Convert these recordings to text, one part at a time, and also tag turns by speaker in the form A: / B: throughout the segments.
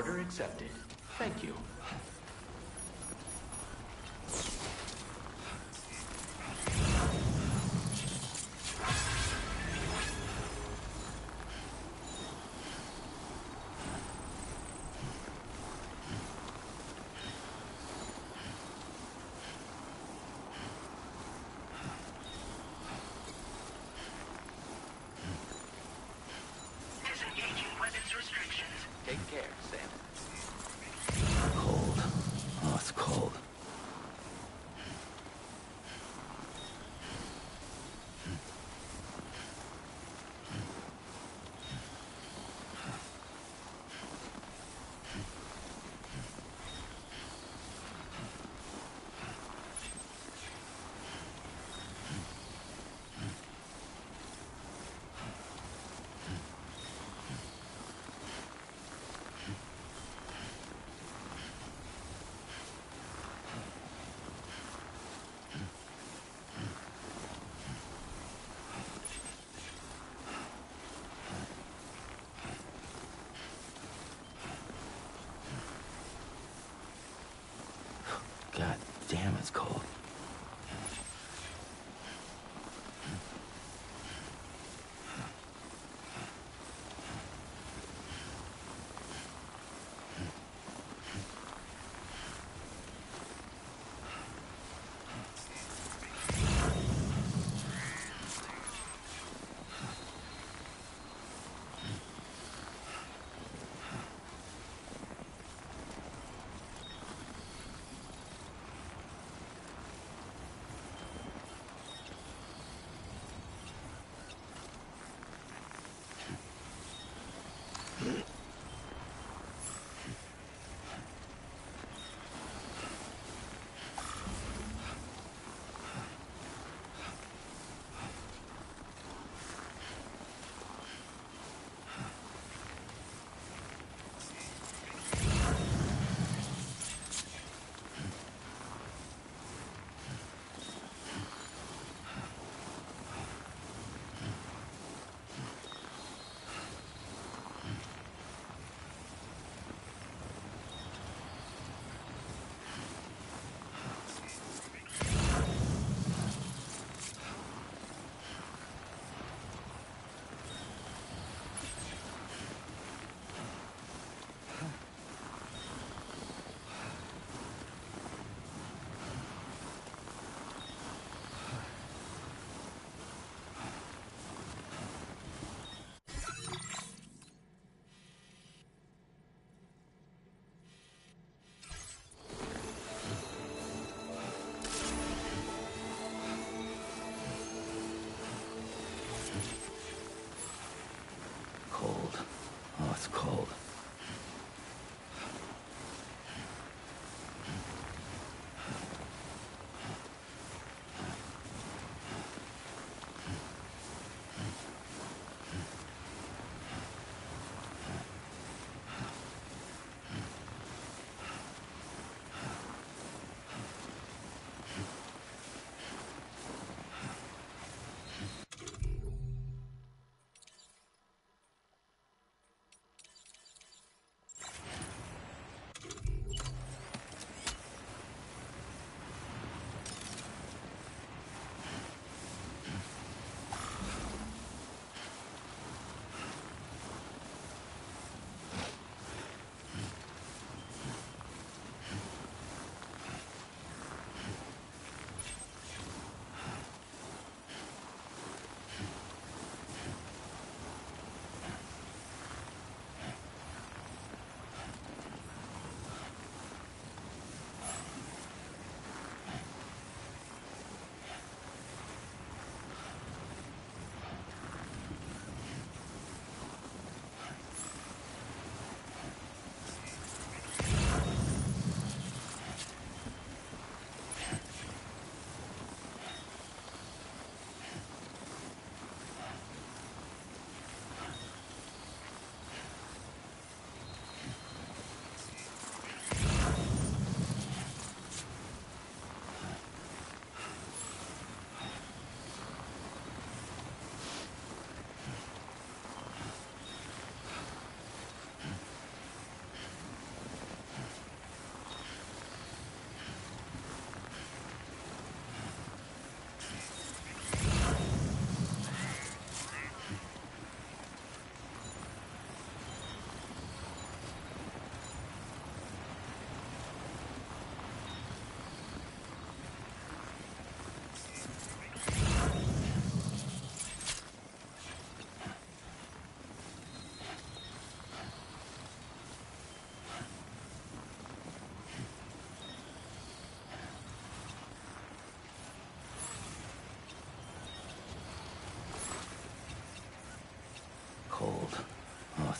A: Order accepted. Thank you.
B: Disengaging weapons restrictions.
A: Take care, Sam.
C: Cold.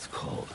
B: It's cold.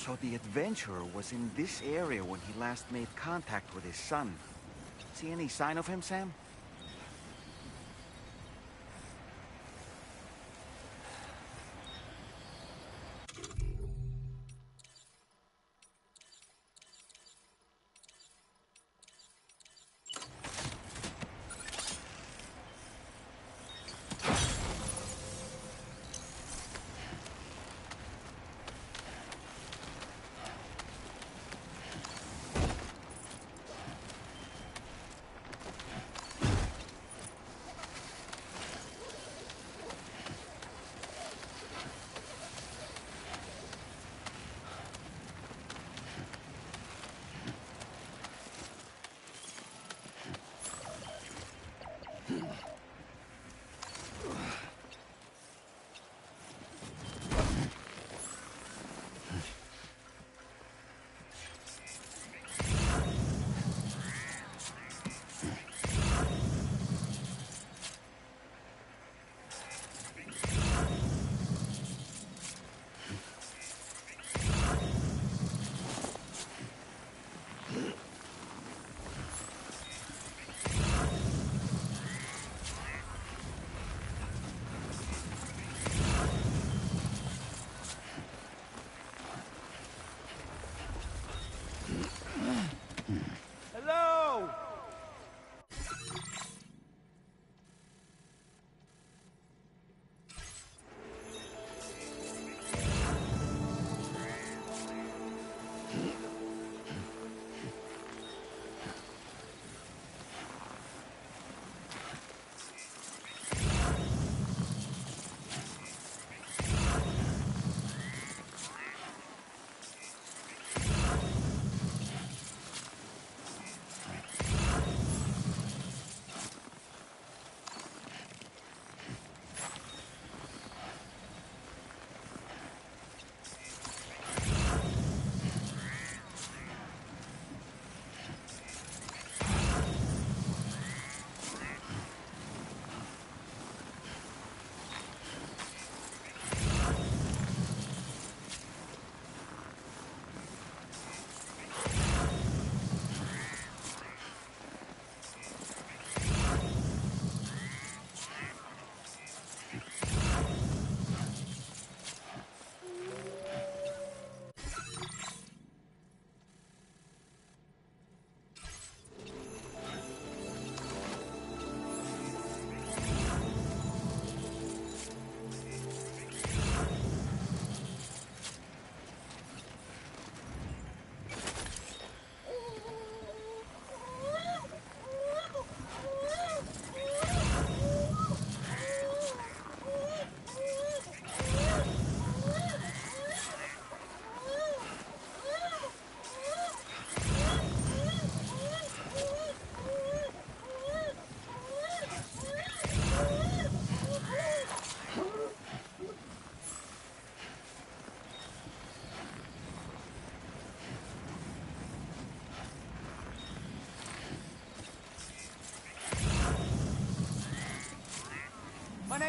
C: So the adventurer was in this area when he last made contact with his son. See any sign of him, Sam?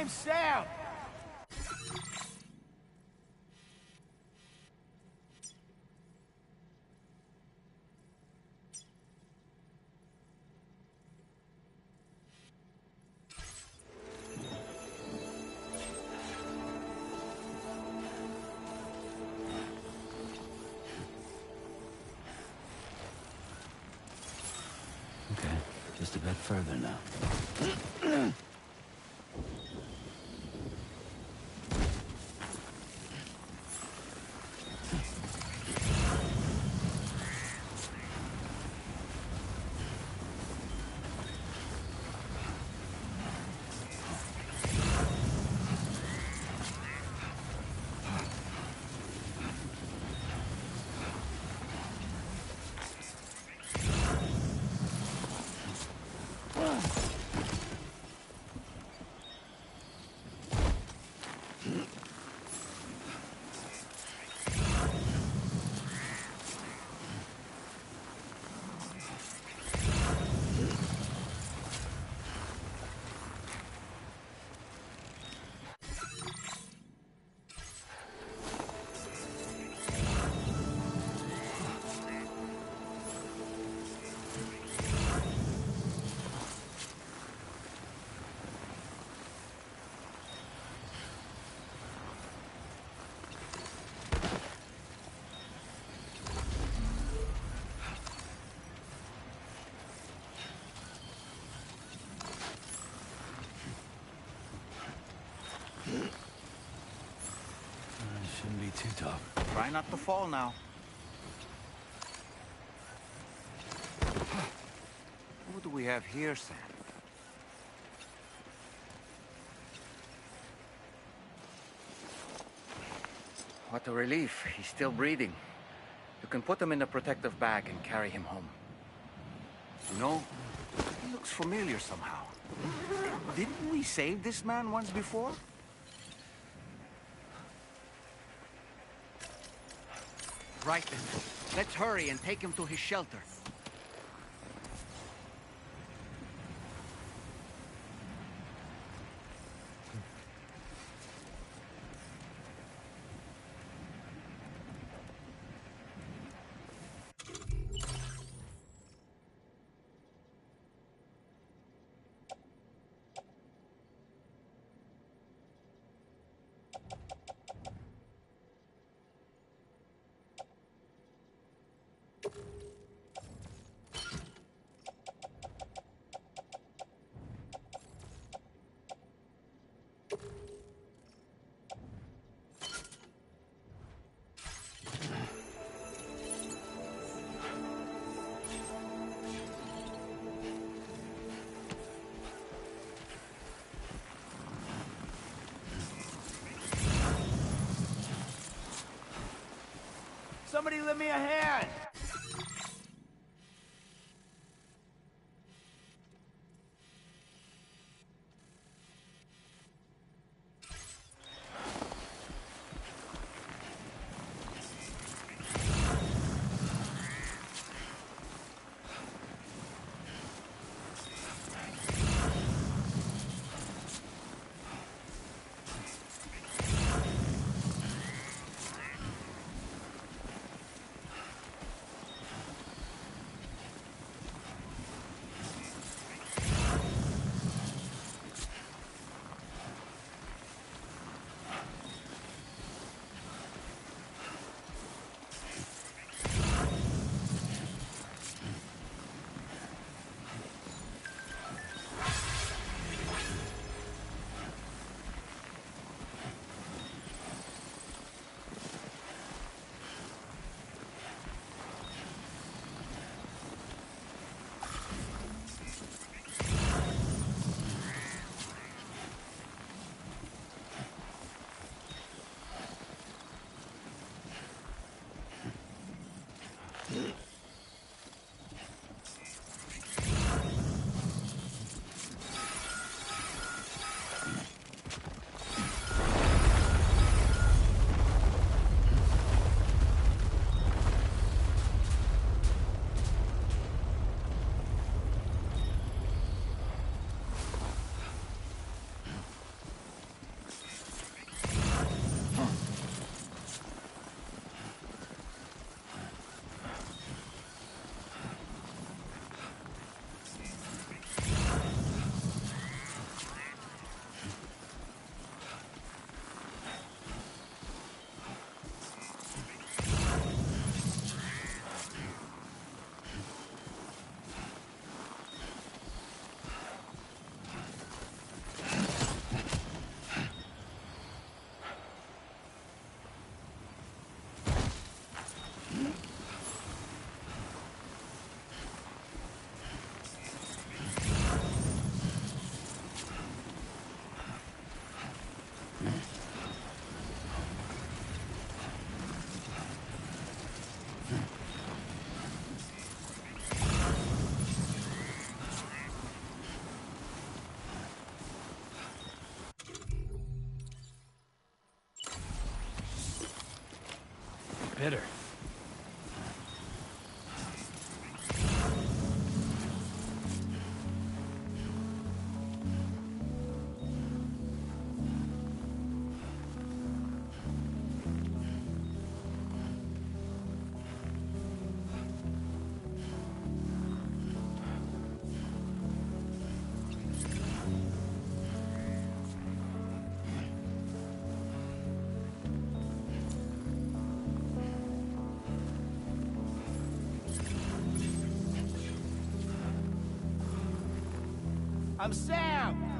C: name's Sam!
B: Okay, just a bit further now. Shouldn't be too tough.
C: Try not to fall now. What do we have here, Sam? What a relief. He's still breathing. You can put him in a protective bag and carry him home. You know, he looks familiar somehow. Didn't we save this man once before? Right then. Let's hurry and take him to his shelter. Somebody lend me a hand!
A: bitter. I'm Sam!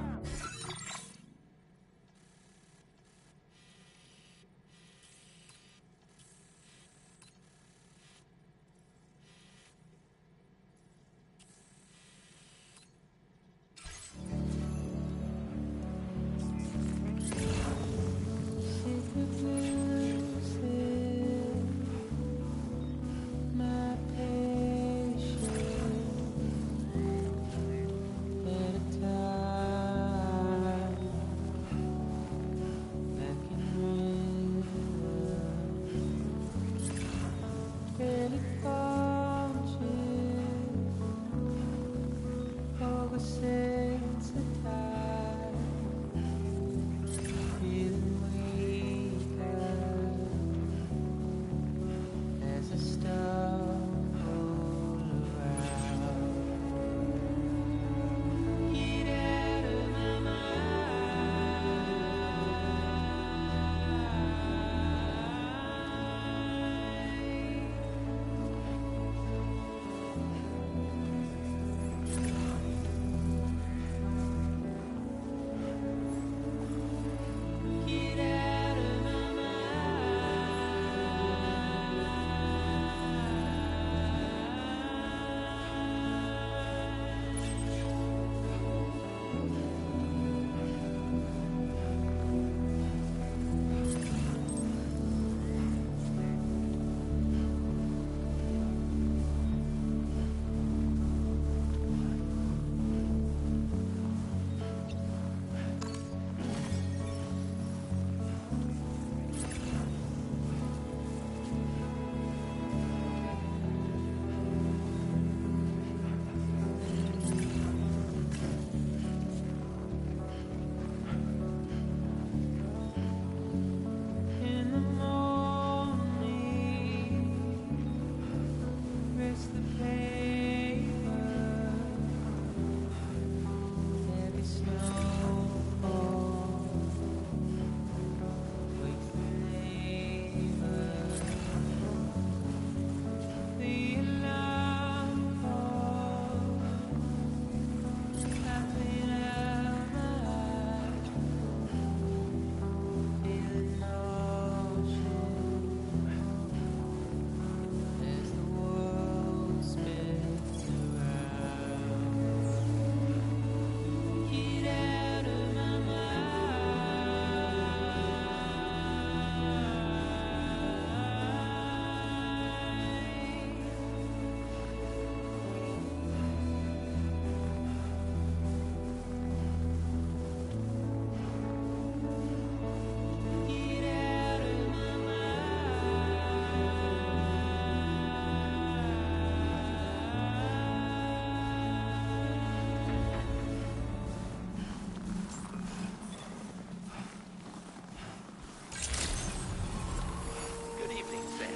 A: Good evening, Sam.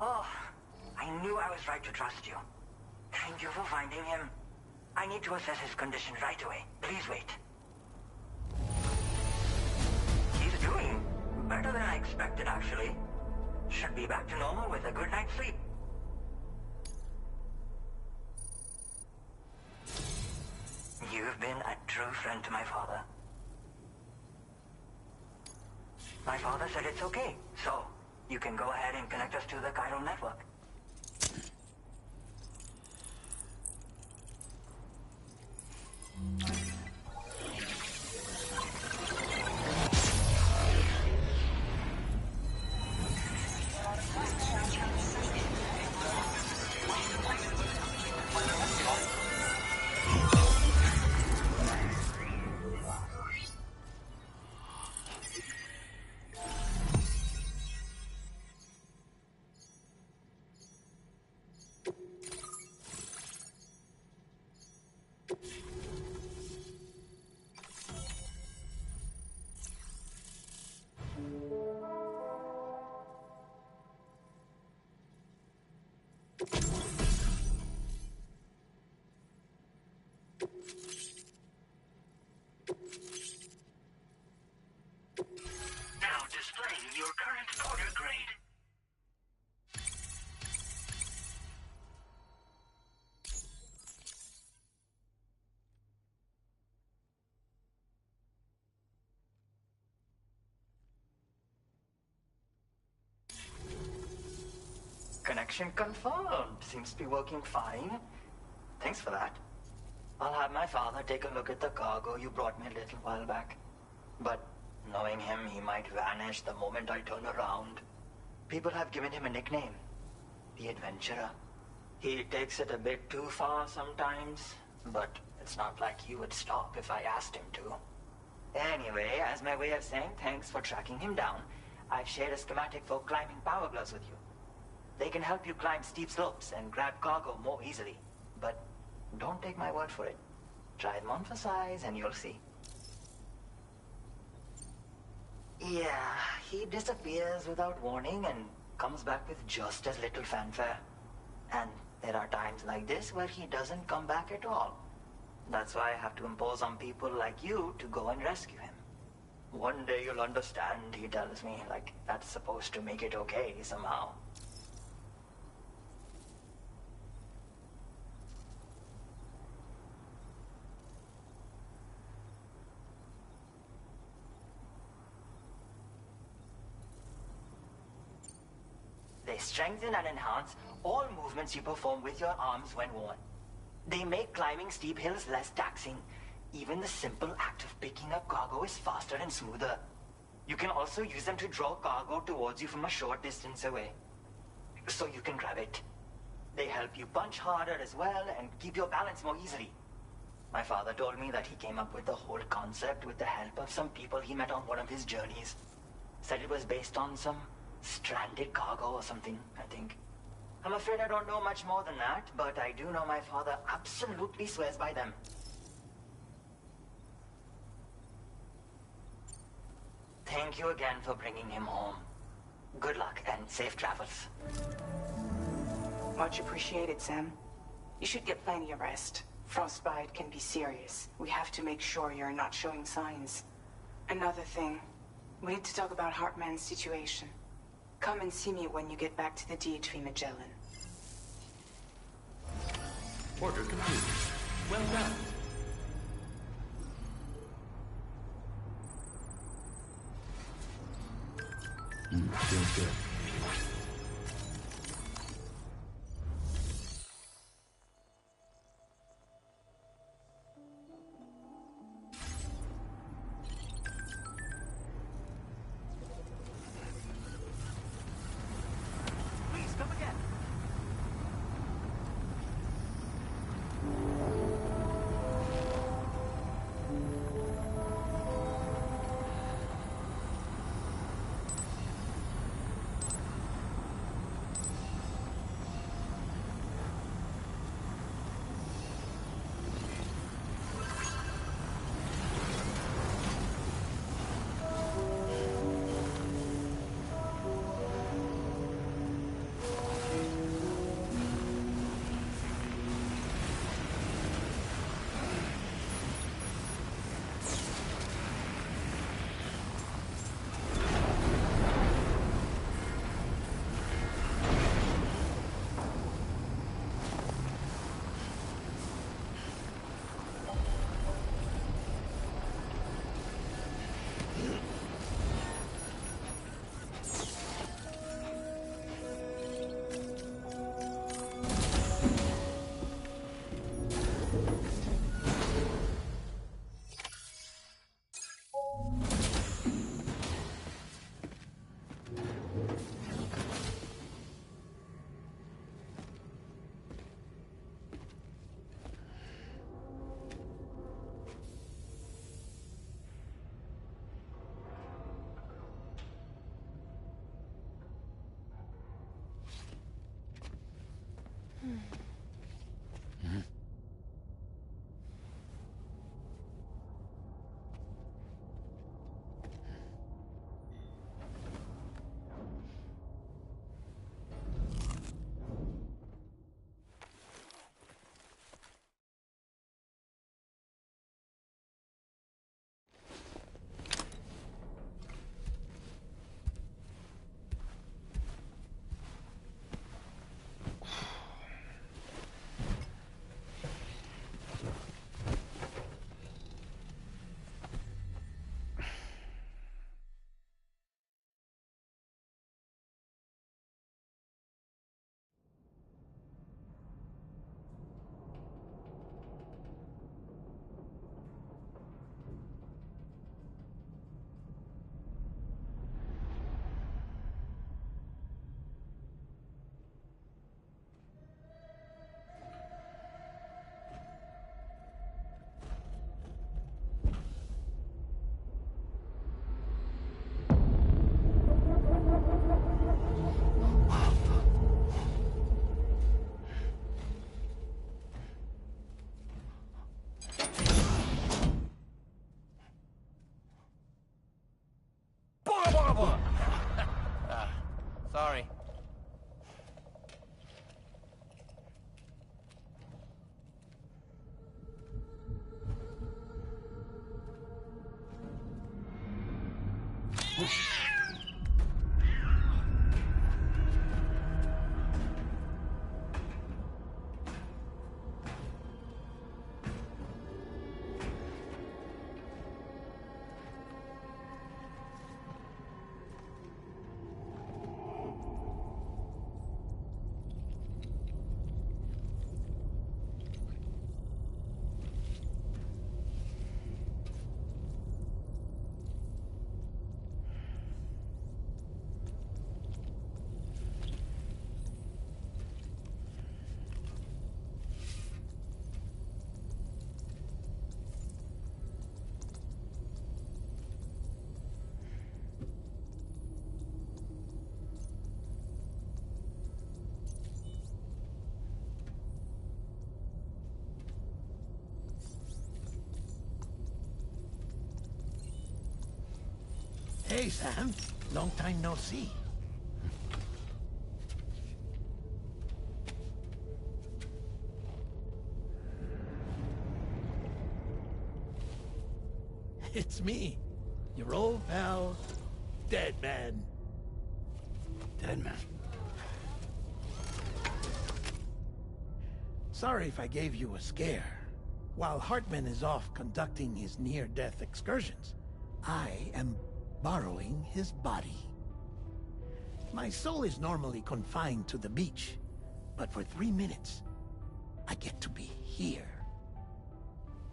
D: Oh, I knew I was right to trust you. Thank you for finding him. I need to assess his condition right away. Please wait. Better than I expected, actually. Should be back to normal with a good night's sleep. You've been a true friend to my father. My father said it's okay, so you can go ahead and connect us to the chiral network. Now displaying your current order grade. Connection confirmed. Seems to be working fine. Thanks for that. I'll have my father take a look at the cargo you brought me a little while back. But knowing him, he might vanish the moment I turn around. People have given him a nickname. The Adventurer. He takes it a bit too far sometimes, but it's not like he would stop if I asked him to. Anyway, as my way of saying thanks for tracking him down, I've shared a schematic for climbing power gloves with you. They can help you climb steep slopes and grab cargo more easily. But don't take my word for it. Try them on for size and you'll see. Yeah, he disappears without warning and comes back with just as little fanfare. And there are times like this where he doesn't come back at all. That's why I have to impose on people like you to go and rescue him. One day you'll understand, he tells me, like that's supposed to make it okay somehow. They strengthen and enhance all movements you perform with your arms when worn. They make climbing steep hills less taxing. Even the simple act of picking up cargo is faster and smoother. You can also use them to draw cargo towards you from a short distance away, so you can grab it. They help you punch harder as well and keep your balance more easily. My father told me that he came up with the whole concept with the help of some people he met on one of his journeys. Said it was based on some stranded cargo or something, I think. I'm afraid I don't know much more than that, but I do know my father absolutely swears by them. Thank you again for bringing him home. Good luck and safe travels.
E: Much appreciated, Sam. You should get plenty of rest. Frostbite can be serious. We have to make sure you're not showing signs. Another thing, we need to talk about Hartman's situation. Come and see me when you get back to the DHV Magellan.
A: Order complete. Well done.
B: Feels good.
A: Please come again.
C: Sorry.
F: Hey, Sam. Long time no see. It's me, your old pal, Dead Man.
B: Dead man.
F: Sorry if I gave you a scare. While Hartman is off conducting his near-death excursions, I am borrowing his body. My soul is normally confined to the beach, but for 3 minutes, I get to be here.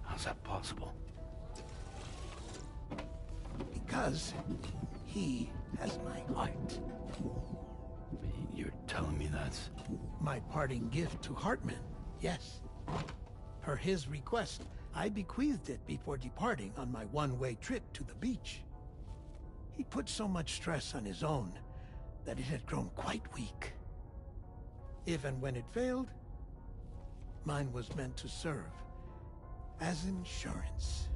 B: How's that possible?
F: Because he has my heart.
B: You're telling me that's...
F: My parting gift to Hartman, yes. Per his request, I bequeathed it before departing on my one-way trip to the beach. He put so much stress on his own that it had grown quite weak. If and when it failed, mine was meant to serve as insurance.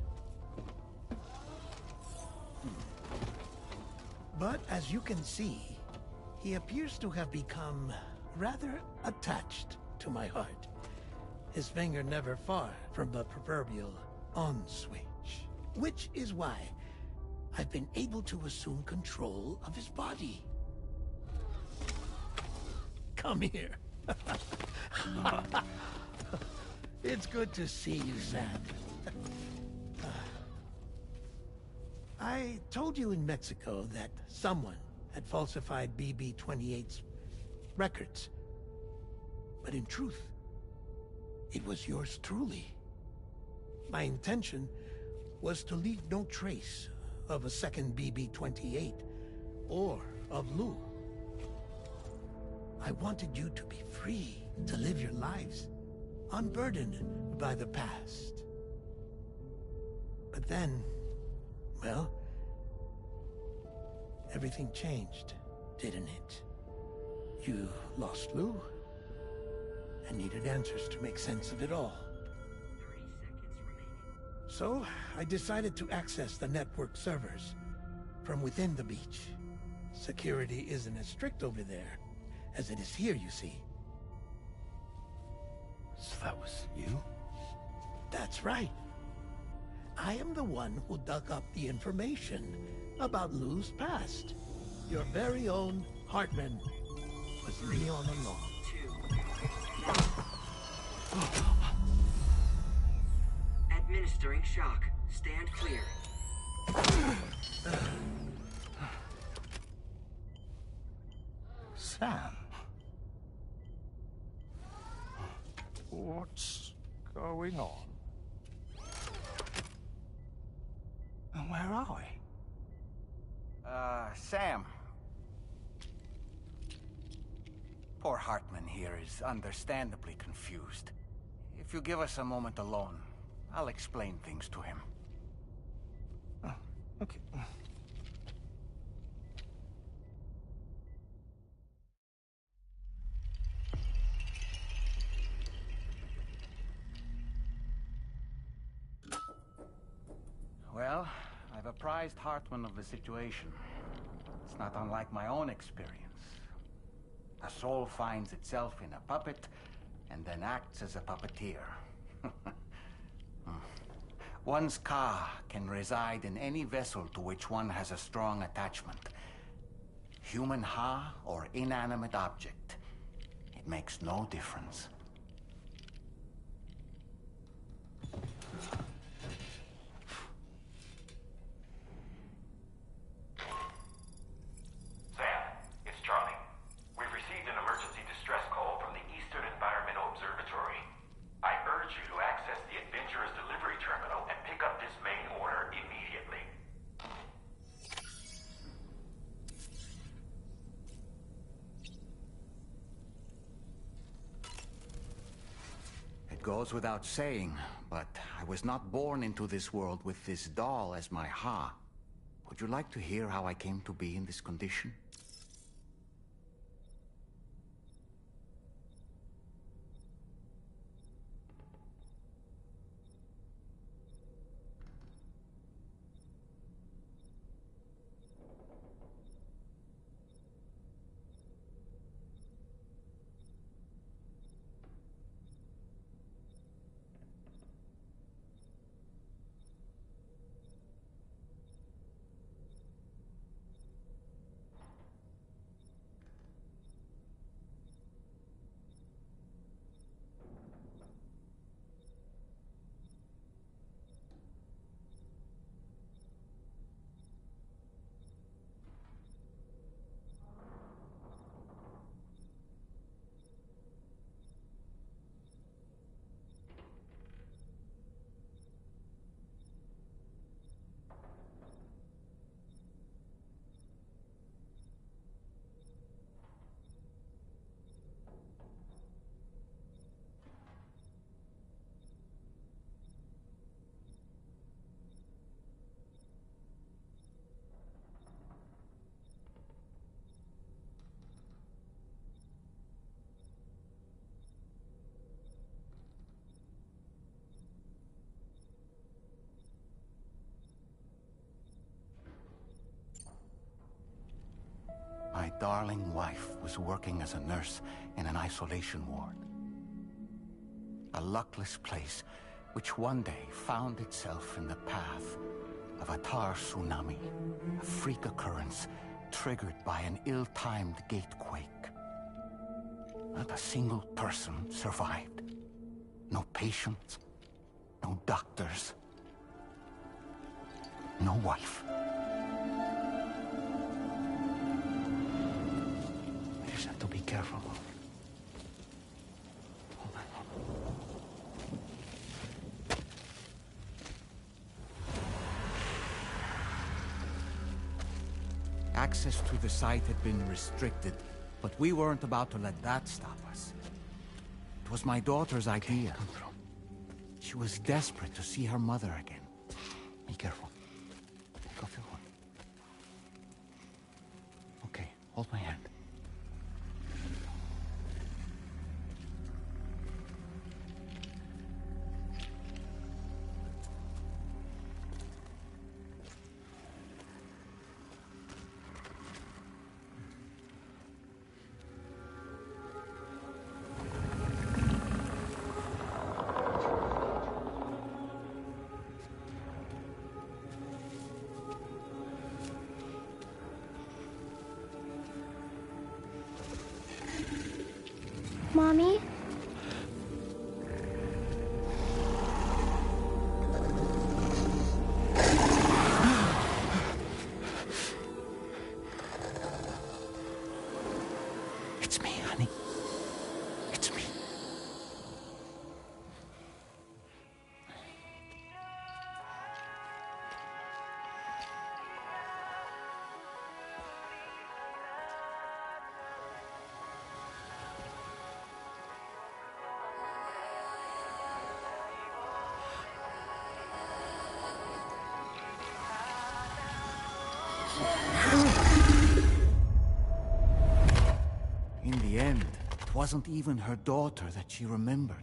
F: But as you can see, he appears to have become rather attached to my heart. His finger never far from the proverbial on switch. Which is why I've been able to assume control of his body. Come here. It's good to see you, Sam. I told you in Mexico that someone had falsified BB-28's records. But in truth, it was yours truly. My intention was to leave no trace of a second BB-28 or of Lou. I wanted you to be free to live your lives, unburdened by the past. But then, well, everything changed, didn't it? You lost Lou, I needed answers to make sense of it all. So, I decided to access the network servers from within the beach. Security isn't as strict over there as it is here, you see.
B: So that was you?
F: That's right. I am the one who dug up the information about Lou's past. Your very own Hartman was me all along.
G: Administering shock. Stand clear.
B: Sam? What's going on? And where are we?
C: Sam. Poor Hartman here is understandably confused. If you give us a moment alone, I'll explain things to him.
B: Oh, okay.
C: Well, I've apprised Hartman of the situation. It's not unlike my own experience. A soul finds itself in a puppet, and then acts as a puppeteer. One's ka can reside in any vessel to which one has a strong attachment. Human ha or inanimate object. It makes no difference.
A: Sam, it's Charlie. We've received an emergency distress call from the Eastern Environmental Observatory. I urge you to access the Adventurer's delivery terminal and pick up this main order immediately.
C: It goes without saying, but I was not born into this world with this doll as my ha. Would you like to hear how I came to be in this condition? My darling wife was working as a nurse in an isolation ward. A luckless place which one day found itself in the path of a tar tsunami, a freak occurrence triggered by an ill-timed gatequake. Not a single person survived. No patients, no doctors, no wife.
B: We just have to be careful. Hold on.
C: Access to the site had been restricted, but we weren't about to let that stop us. It was my daughter's idea.
B: Come through.
C: She was desperate to see her mother again.
B: Be careful. Go through one. Okay, hold my hand.
H: Mommy?
C: It's me, honey. It's me. In the end, it wasn't even her daughter that she remembered.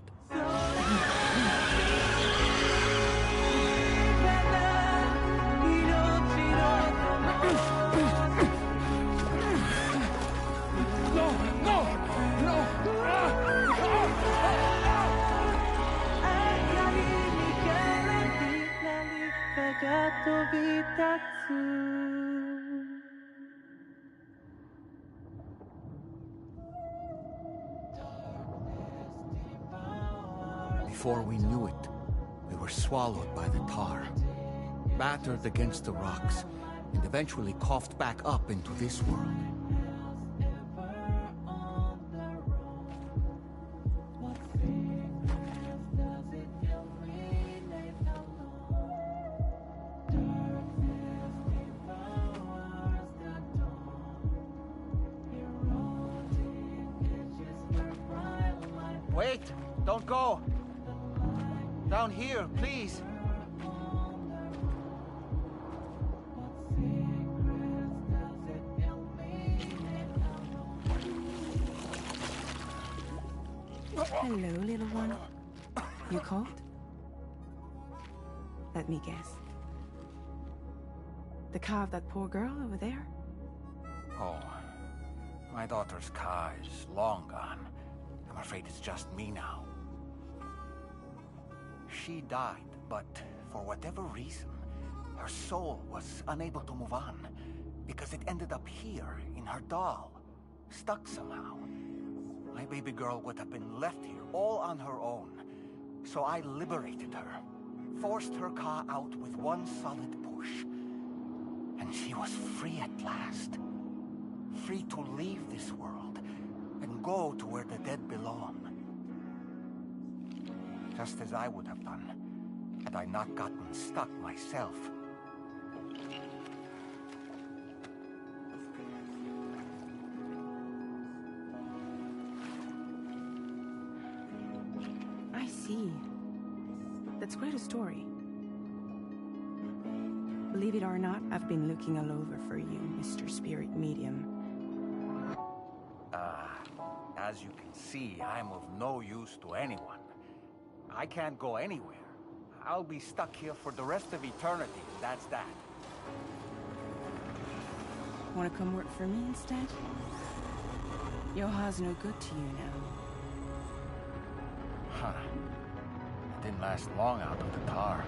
C: Before we knew it, we were swallowed by the tar, battered against the rocks, and eventually coughed back up into this world. Wait! Don't go! Down here, please!
E: Hello, little one. You cold? Let me guess. The car of that poor girl over there?
C: Oh, my daughter's car is long gone. I'm afraid it's just me now. She died, but for whatever reason, her soul was unable to move on, because it ended up here, in her doll, stuck somehow. My baby girl would have been left here all on her own, so I liberated her, forced her car out with one solid push, and she was free at last. Free to leave this world and go to where the dead belong. Just as I would have done, had I not gotten stuck myself.
E: I see. That's quite a story. Believe it or not, I've been looking all over for you, Mr. Spirit Medium.
C: As you can see, I'm of no use to anyone. I can't go anywhere. I'll be stuck here for the rest of eternity, that's that.
E: Wanna come work for me instead? Yoha's no good to you now.
C: Huh. It didn't last long out of the tar.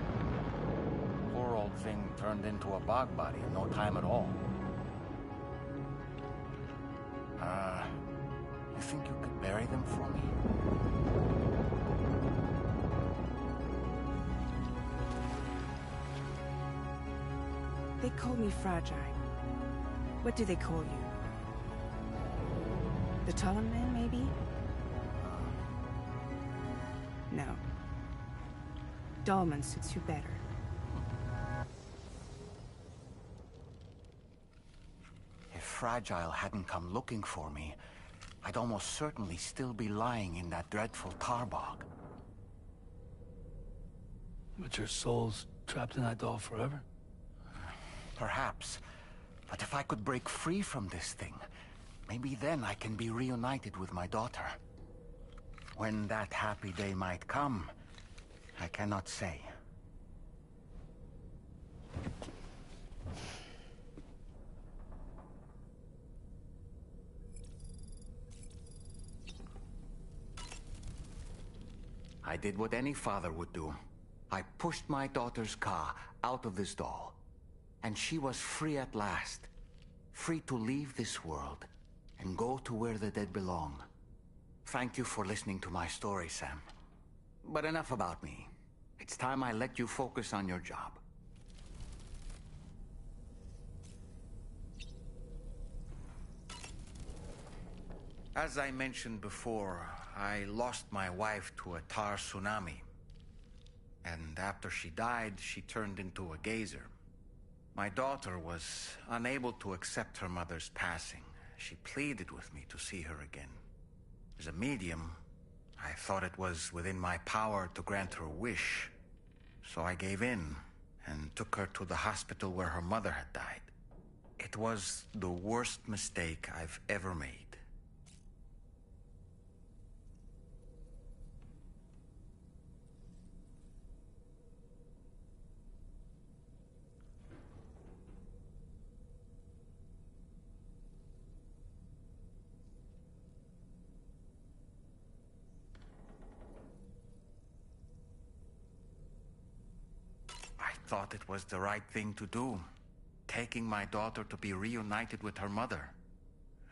C: Poor old thing turned into a bog body in no time at all. You think you could bury them for me?
E: They call me fragile. What do they call you? The Tulum Man, maybe? No. Dolman suits you better.
C: If Fragile hadn't come looking for me, I'd almost certainly still be lying in that dreadful tar bog.
B: But your soul's trapped in that doll forever?
C: Perhaps. But if I could break free from this thing, maybe then I can be reunited with my daughter. When that happy day might come, I cannot say. I did what any father would do. I pushed my daughter's car out of this doll. And she was free at last. Free to leave this world and go to where the dead belong. Thank you for listening to my story, Sam. But enough about me. It's time I let you focus on your job. As I mentioned before, I lost my wife to a tar tsunami. And after she died, she turned into a gazer. My daughter was unable to accept her mother's passing. She pleaded with me to see her again. As a medium, I thought it was within my power to grant her wish. So I gave in and took her to the hospital where her mother had died. It was the worst mistake I've ever made. I thought it was the right thing to do, taking my daughter to be reunited with her mother.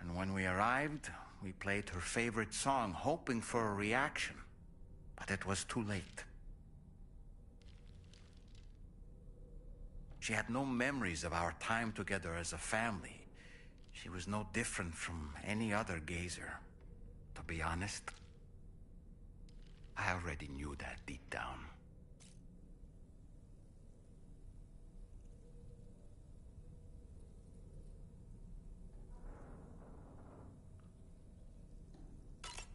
C: And when we arrived, we played her favorite song, hoping for a reaction. But it was too late. She had no memories of our time together as a family. She was no different from any other gazer. To be honest, I already knew that deep down.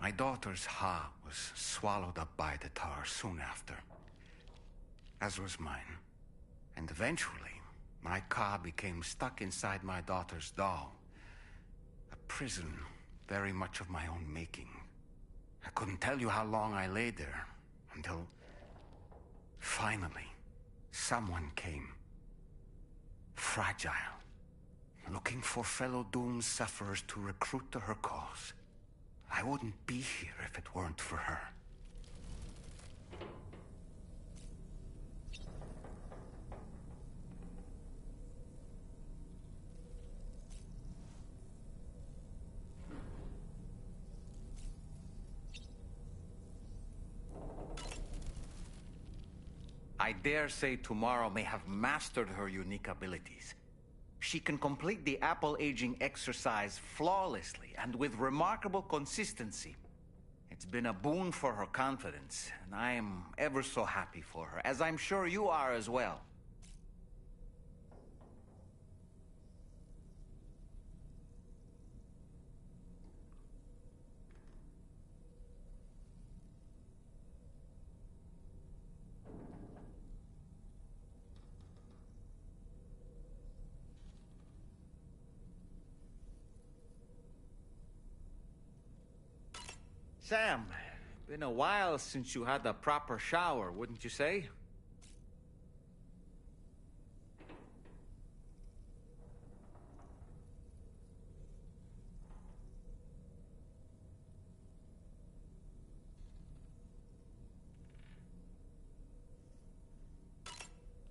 C: My daughter's heart was swallowed up by the tar soon after, as was mine. And eventually, my car became stuck inside my daughter's doll. A prison very much of my own making. I couldn't tell you how long I lay there, until finally, someone came. Fragile, looking for fellow doomed sufferers to recruit to her cause. I wouldn't be here if it weren't for her. I dare say tomorrow may have mastered her unique abilities. She can complete the apple aging exercise flawlessly and with remarkable consistency. It's been a boon for her confidence, and I am ever so happy for her, as I'm sure you are as well. Sam, been a while since you had a proper shower, wouldn't you say?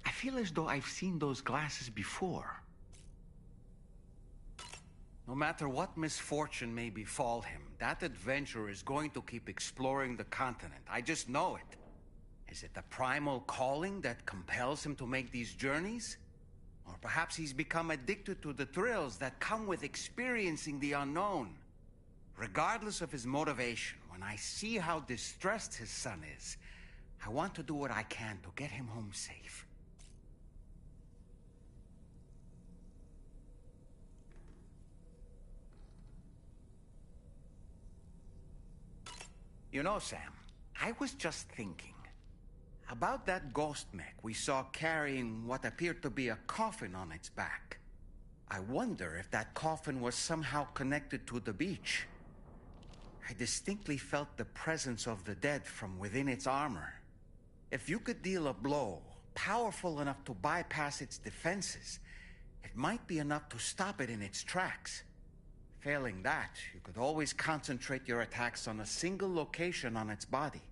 C: I feel as though I've seen those glasses before. No matter what misfortune may befall him, that adventurer is going to keep exploring the continent. I just know it. Is it the primal calling that compels him to make these journeys? Or perhaps he's become addicted to the thrills that come with experiencing the unknown. Regardless of his motivation, when I see how distressed his son is, I want to do what I can to get him home safe. You know, Sam, I was just thinking about that ghost mech we saw carrying what appeared to be a coffin on its back. I wonder if that coffin was somehow connected to the beach. I distinctly felt the presence of the dead from within its armor. If you could deal a blow powerful enough to bypass its defenses, it might be enough to stop it in its tracks. Failing that, you could always concentrate your attacks on a single location on its body.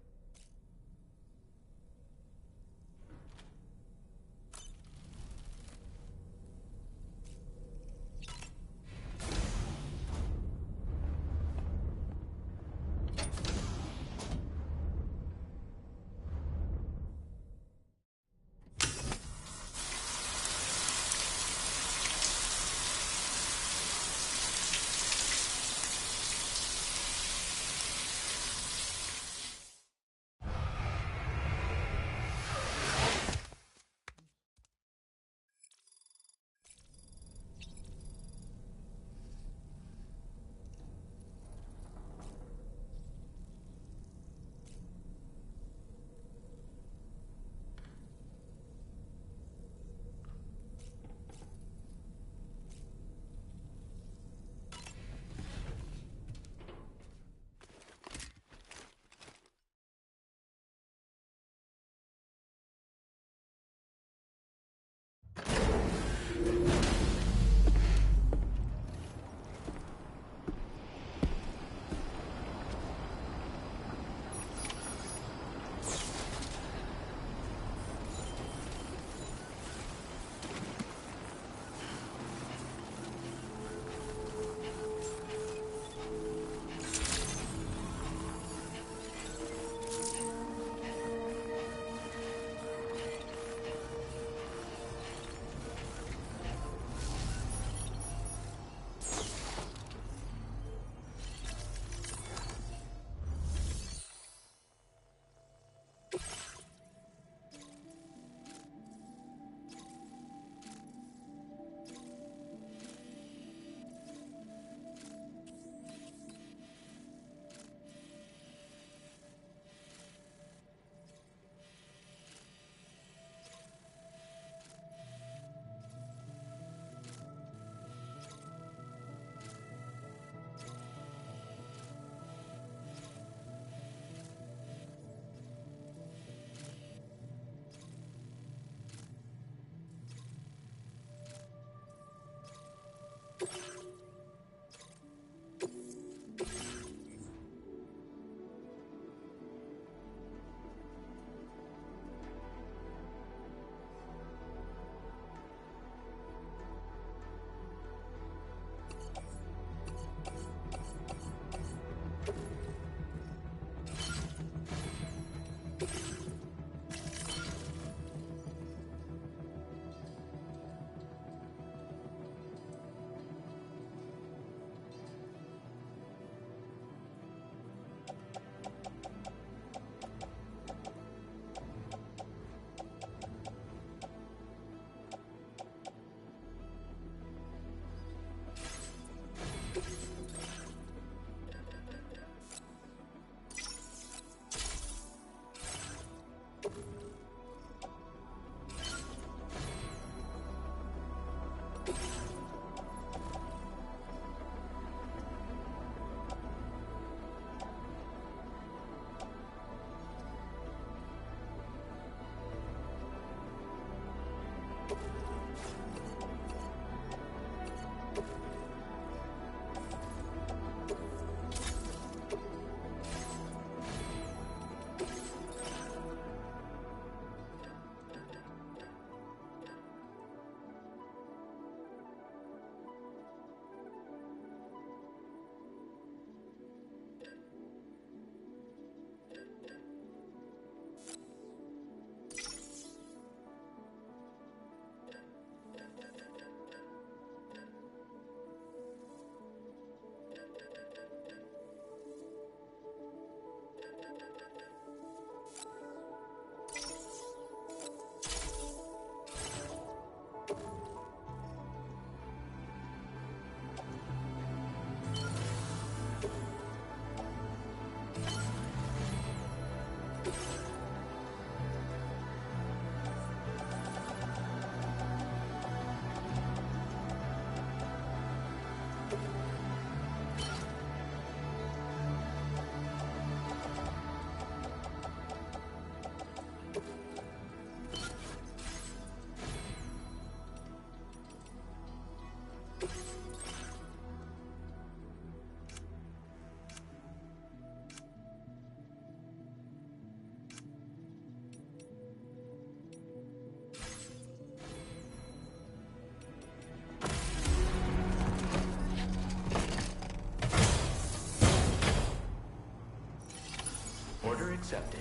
H: accepted.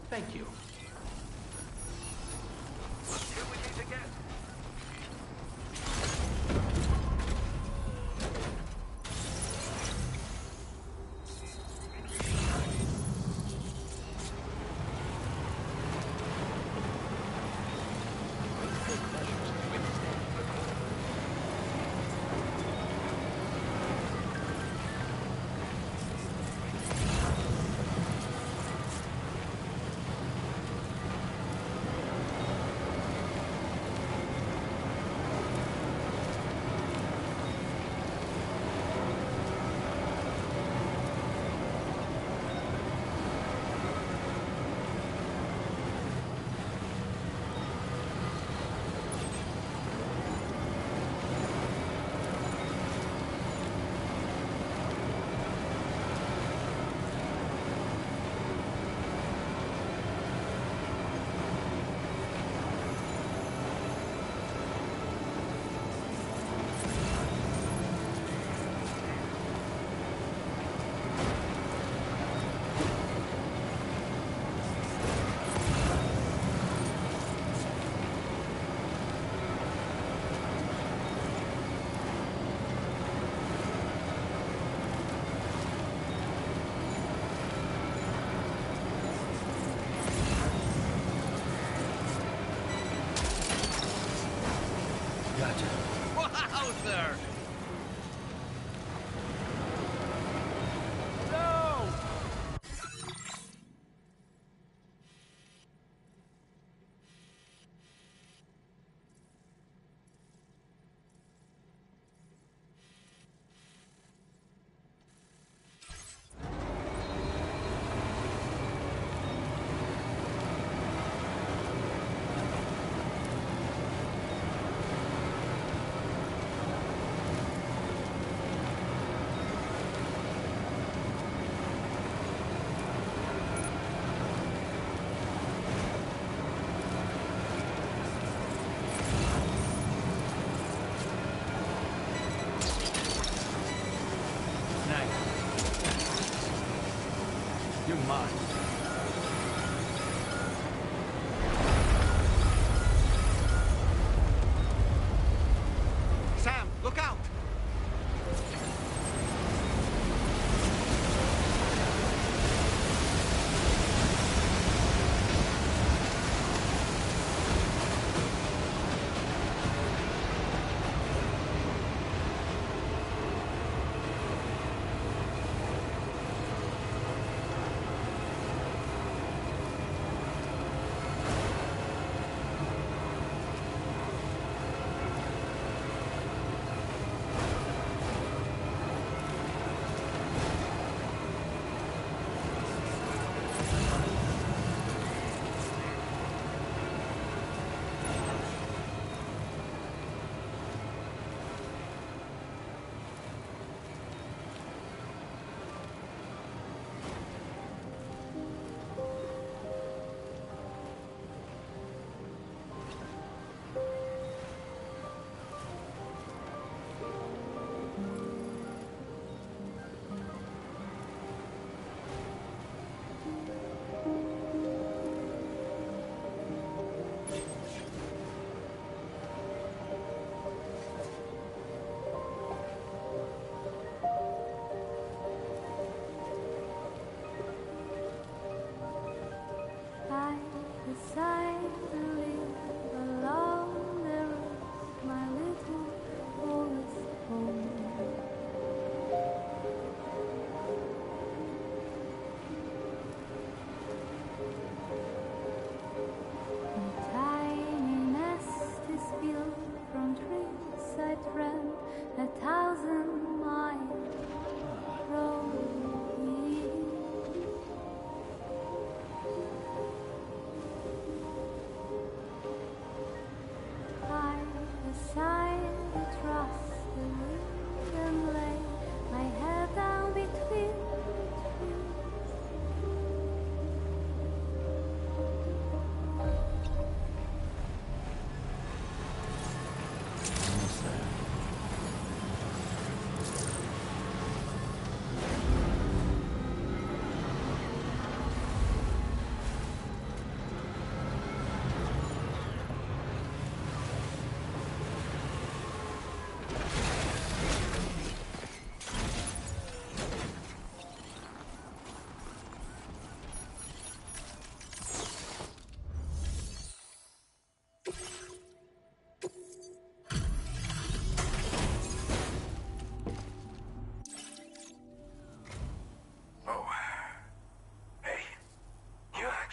H: Thank you.
A: Here we meet again.
C: Wowzer!
B: You're mine.
C: Sam, look out!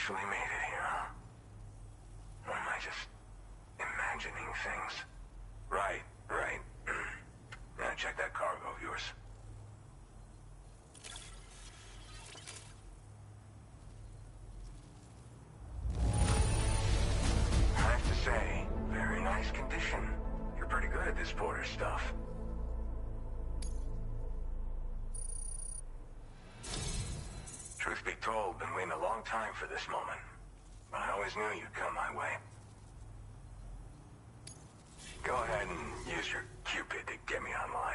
H: actually made it here, huh? Or am I just imagining things? Right. Now check that cargo of yours. I have to say, very nice condition. You're pretty good at this porter stuff. Truth be told, been waiting a long time for this moment. But I always knew you'd come my way. Go ahead and use your Cupid to get me online.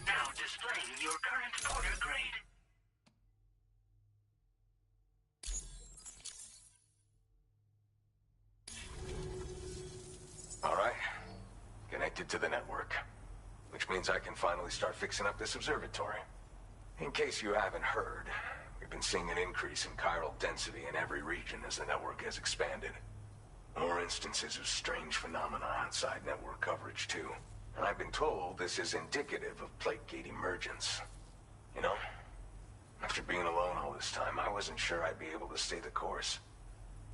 I: Now displaying your current porter grade.
H: All right. Connected to the network. Which means I can finally start fixing up this observatory. In case you haven't heard, we've been seeing an increase in chiral density in every region as the network has expanded. More instances of strange phenomena outside network coverage, too. And I've been told this is indicative of plate gate emergence. You know, after being alone all this time, I wasn't sure I'd be able to stay the course.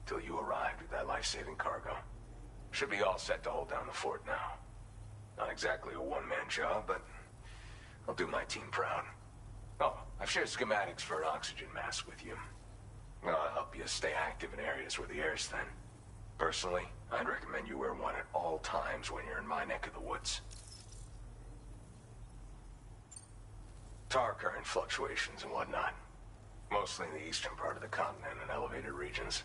H: Till you arrived with that life-saving cargo. Should be all set to hold down the fort now. Not exactly a one-man job, but I'll do my team proud. Oh, I've shared schematics for an oxygen mask with you. Well, I'll help you stay active in areas where the air's thin. Personally, I'd recommend you wear one at all times when you're in my neck of the woods. Tar current fluctuations and whatnot. Mostly in the eastern part of the continent and elevated regions.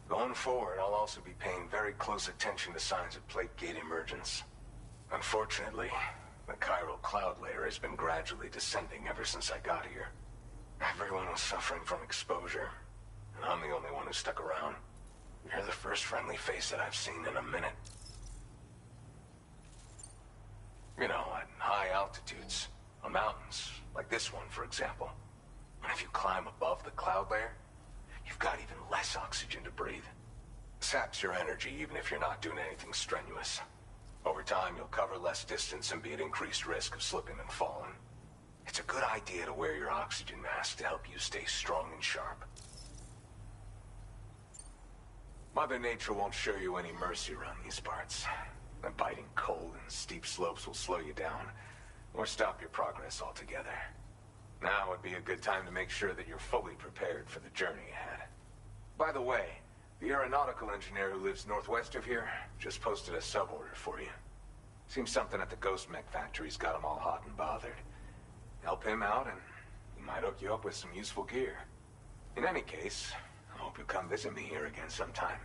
H: Going forward, I'll also be paying very close attention to signs of plate gate emergence. Unfortunately, the chiral cloud layer has been gradually descending ever since I got here. Everyone was suffering from exposure, and I'm the only one who stuck around. You're the first friendly face that I've seen in a minute. You know, at high altitudes, on mountains, like this one, for example. And if you climb above the cloud layer, you've got even less oxygen to breathe. Saps your energy even if you're not doing anything strenuous. Over time, you'll cover less distance and be at increased risk of slipping and falling. It's a good idea to wear your oxygen mask to help you stay strong and sharp. Mother Nature won't show you any mercy around these parts. The biting cold and steep slopes will slow you down, or stop your progress altogether. Now would be a good time to make sure that you're fully prepared for the journey ahead. By the way, the aeronautical engineer who lives northwest of here just posted a sub-order for you. Seems something at the Ghost Mech factory's got him all hot and bothered. Help him out and he might hook you up with some useful gear. In any case, I hope you'll come visit me here again sometime.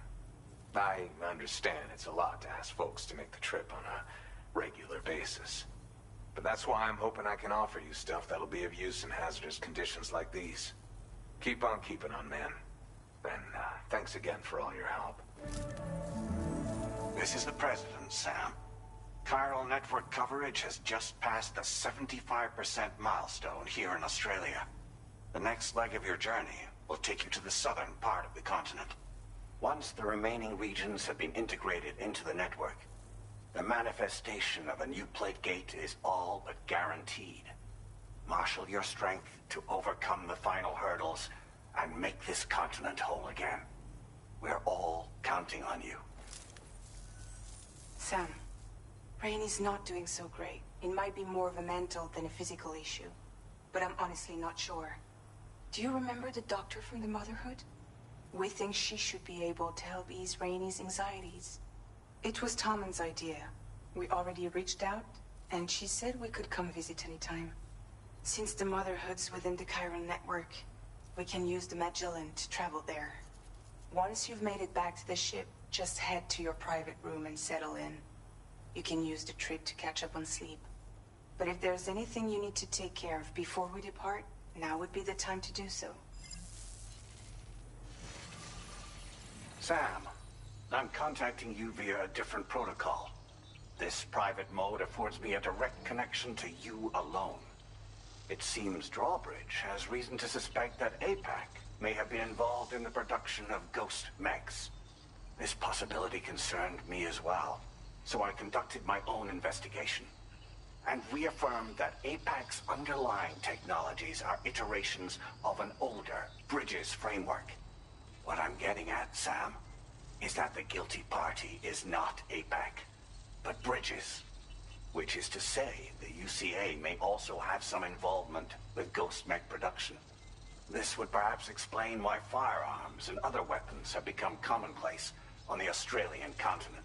H: I understand it's a lot to ask folks to make the trip on a regular basis. But that's why I'm hoping I can offer you stuff that'll be of use in hazardous conditions like these. Keep on keeping on, man. And thanks again for all your help.
J: This is the President, Sam. Chiral network coverage has just passed the 75% milestone here in Australia. The next leg of your journey will take you to the southern part of the continent. Once the remaining regions have been integrated into the network, the manifestation of a new plate gate is all but guaranteed. Marshal your strength to overcome the final hurdles and make this continent whole again. We're all counting on you.
E: Sam, Rainy's not doing so great. It might be more of a mental than a physical issue. but I'm honestly not sure. Do you remember the doctor from the Motherhood? We think she should be able to help ease Rainey's anxieties. It was Tommen's idea. We already reached out, and she said we could come visit anytime. Since the Motherhood's within the Chiron network, we can use the Magellan to travel there. Once you've made it back to the ship, just head to your private room and settle in. You can use the trip to catch up on sleep. But if there's anything you need to take care of before we depart, now would be the time to do so.
J: Sam, I'm contacting you via a different protocol. This private mode affords me a direct connection to you alone. It seems Drawbridge has reason to suspect that APAC may have been involved in the production of ghost mechs. This possibility concerned me as well, so I conducted my own investigation and reaffirmed that APAC's underlying technologies are iterations of an older Bridges framework. What I'm getting at, Sam, is that the guilty party is not APAC, but Bridges. Which is to say, the UCA may also have some involvement with ghost mech production. This would perhaps explain why firearms and other weapons have become commonplace on the Australian continent.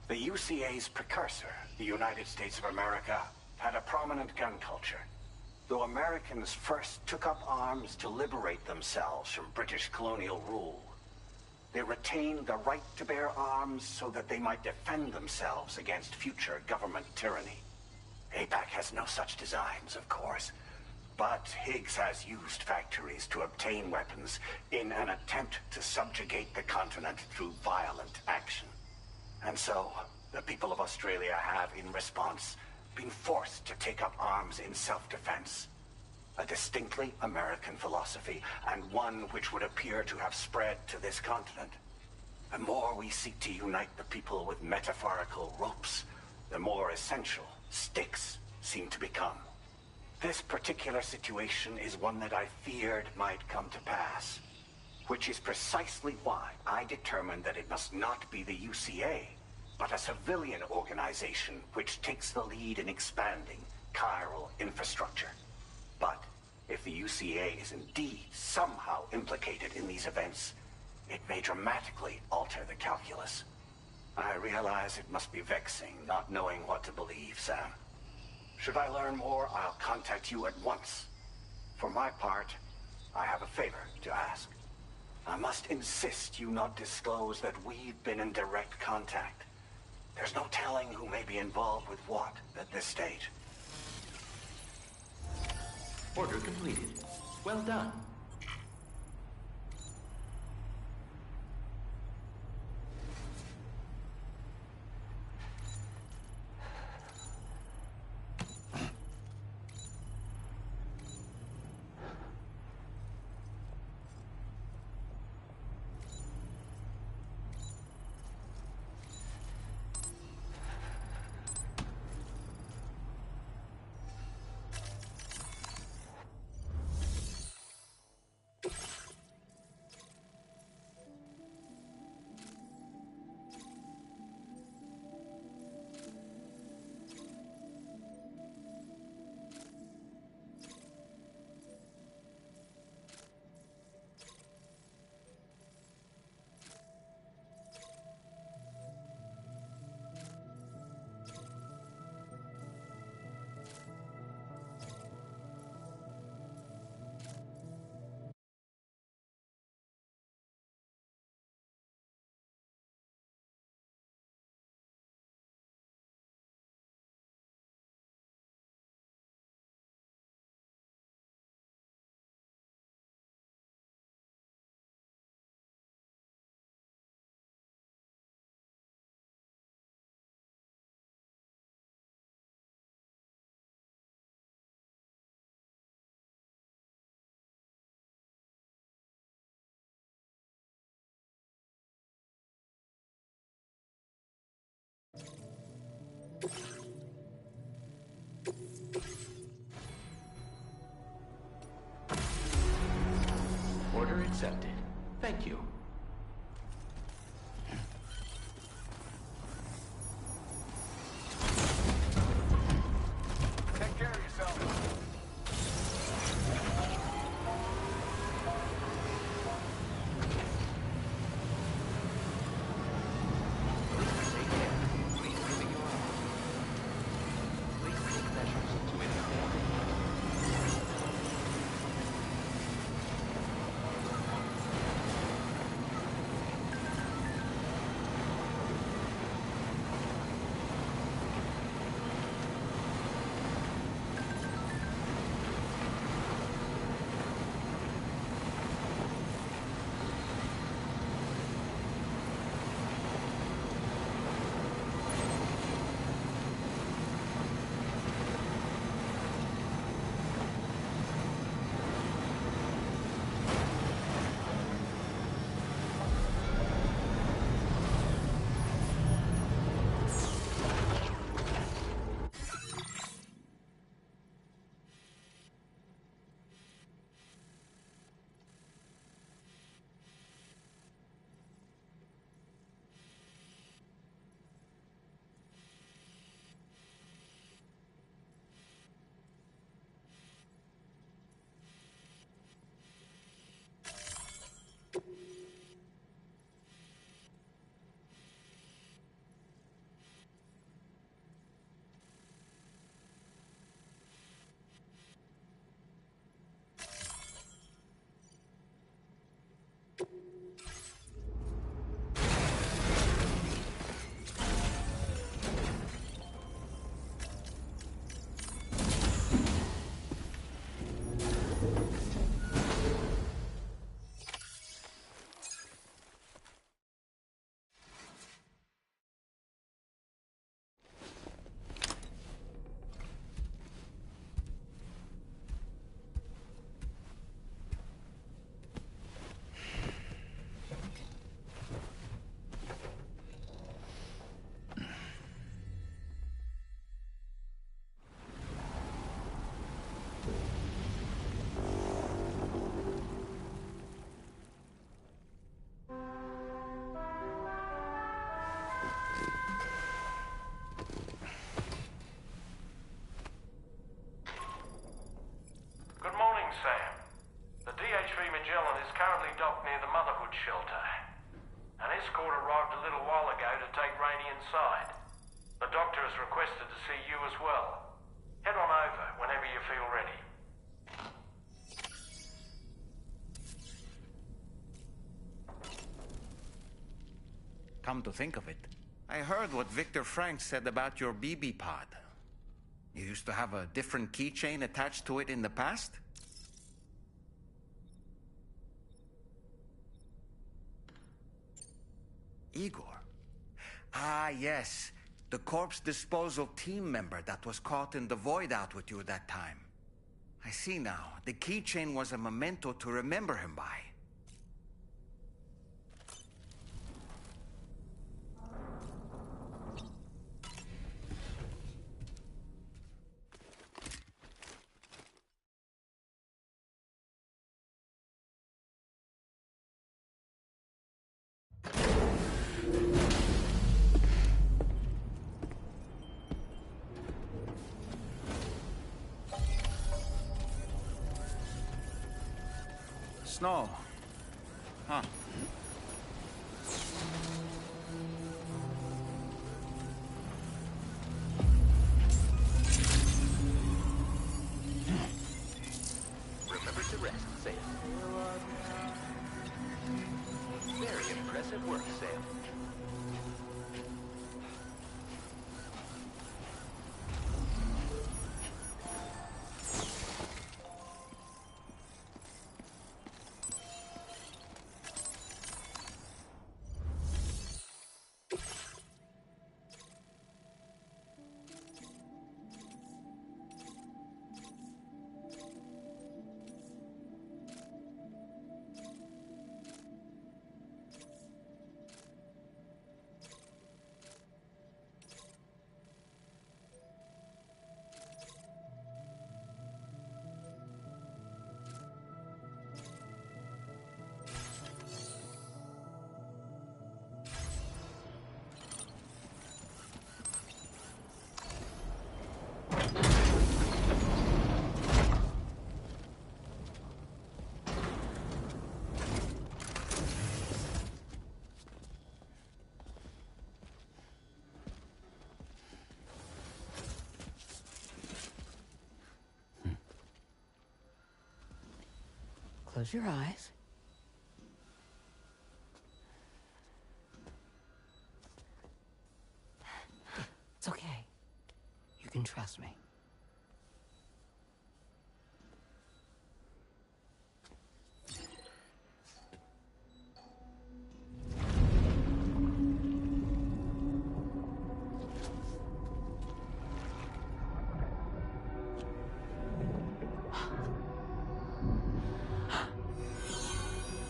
J: The UCA's precursor, the United States of America, had a prominent gun culture. Though Americans first took up arms to liberate themselves from British colonial rule, they retained the right to bear arms so that they might defend themselves against future government tyranny. APAC has no such designs, of course, but Higgs has used factories to obtain weapons in an attempt to subjugate the continent through violent action. And so, the people of Australia have, in response, been forced to take up arms in self-defense. A distinctly American philosophy, and one which would appear to have spread to this continent. The more we seek to unite the people with metaphorical ropes, the more essential sticks seem to become. This particular situation is one that I feared might come to pass, which is precisely why I determined that it must not be the UCA, but a civilian organization which takes the lead in expanding chiral infrastructure. But if the UCA is indeed somehow implicated in these events, it may dramatically alter the calculus. I realize it must be vexing not knowing what to believe, Sam. Should I learn more, I'll contact you at once. For my part, I have a favor to ask. I must insist you not disclose that we've been in direct contact. There's no telling who may be involved with what at this stage.
A: Order completed. Well done. Order accepted. Thank you.
H: Take care of yourself.
K: Magellan is currently docked near the Motherhood shelter. An escort arrived a little while ago to take Rainey inside. The doctor has requested to see you as well. Head on over whenever you feel ready.
C: Come to think of it, I heard what Victor Frank said about your BB pod. You used to have a different keychain attached to it in the past? Igor. Ah, yes. The corpse disposal team member that was caught in the void out with you that time. I see now. The keychain was a memento to remember him by. Snow. Huh.
A: Remember to rest, Sam. Very impressive work, Sam.
L: Close your eyes. It's okay. You can trust me.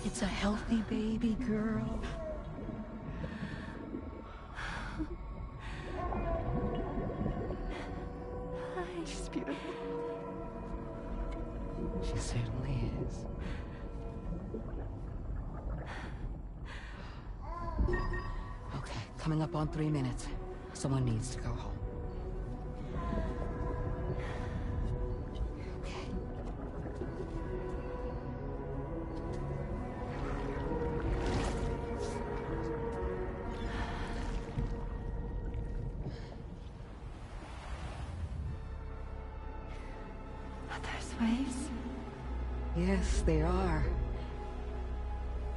L: It's a healthy baby girl. She's beautiful. She certainly is. Okay, coming up on 3 minutes. Someone needs to go home. Yes, they are.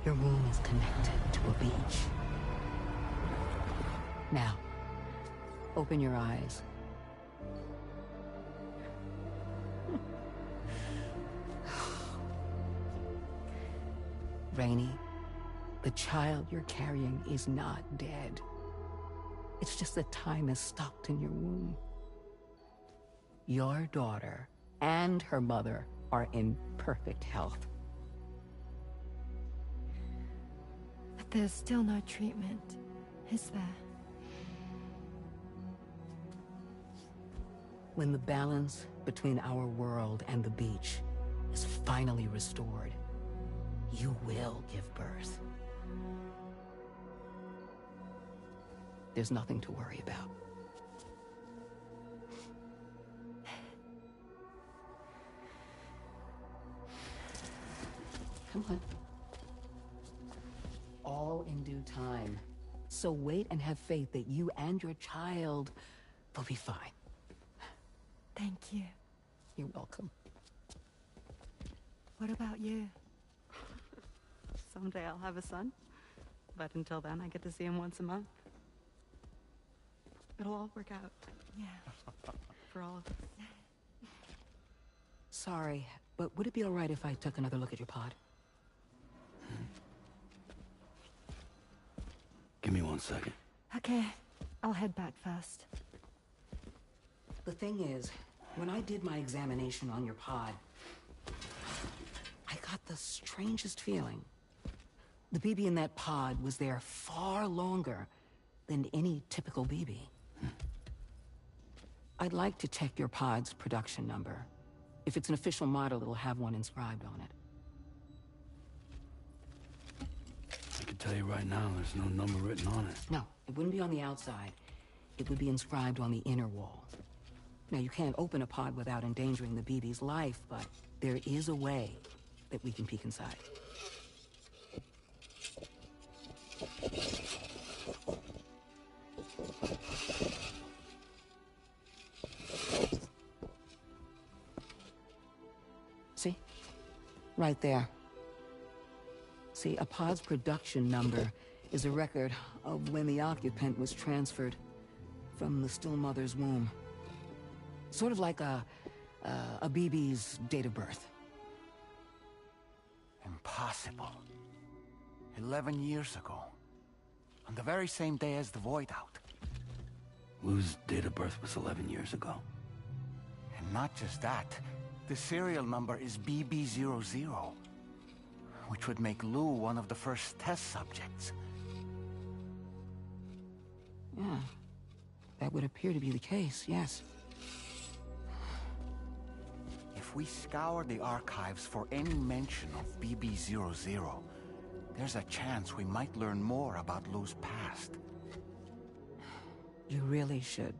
L: Your womb is connected to a beach. Now, open your eyes. Rainey, the child you're carrying is not dead. It's just that time has stopped in your womb. Your daughter and her mother are in perfect health.
M: But there's still no treatment, is there?
L: When the balance between our world and the beach is finally restored, you will give birth. There's nothing to worry about. Come on. All in due time. So wait and have faith that you and your child will be fine.
M: Thank you.
L: You're welcome.
M: What about you?
N: Someday I'll have a son. But until then, I get to see him once a month. It'll all work out.
M: Yeah.
N: For all of us.
L: Sorry, but would it be all right if I took another look at your pod?
B: Give me 1 second.
M: Okay. I'll head back first.
L: The thing is, when I did my examination on your pod, I got the strangest feeling. The BB in that pod was there far longer than any typical BB. I'd like to check your pod's production number. If it's an official model, it'll have one inscribed on it.
B: I can tell you right now, there's no number written on it.
L: No, it wouldn't be on the outside. It would be inscribed on the inner wall. Now, you can't open a pod without endangering the BB's life, but there is a way that we can peek inside. See? Right there. See, a pod's production number is a record of when the occupant was transferred from the still mother's womb. Sort of like a BB's date of birth.
C: Impossible. 11 years ago. On the very same day as the Void Out.
B: Lou's date of birth was 11 years ago.
C: And not just that, the serial number is BB00, which would make Lou one of the first test subjects.
L: Yeah, that would appear to be the case, yes.
C: If we scour the archives for any mention of BB00, there's a chance we might learn more about Lou's past.
L: You really should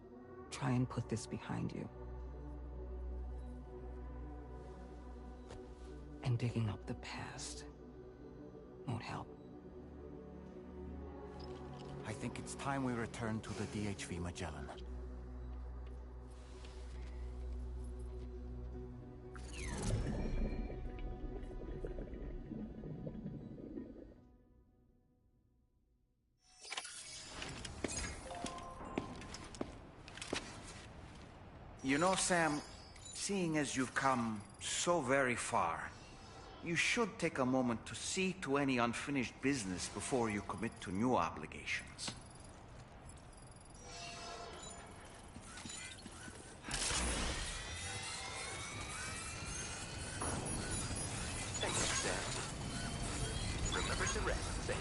L: try and put this behind you. And digging up the past won't help.
C: I think it's time we return to the DHV Magellan. You know, Sam, seeing as you've come so very far, you should take a moment to see to any unfinished business before you commit to new obligations.
A: Thank you, Sam. Remember to rest, Sam.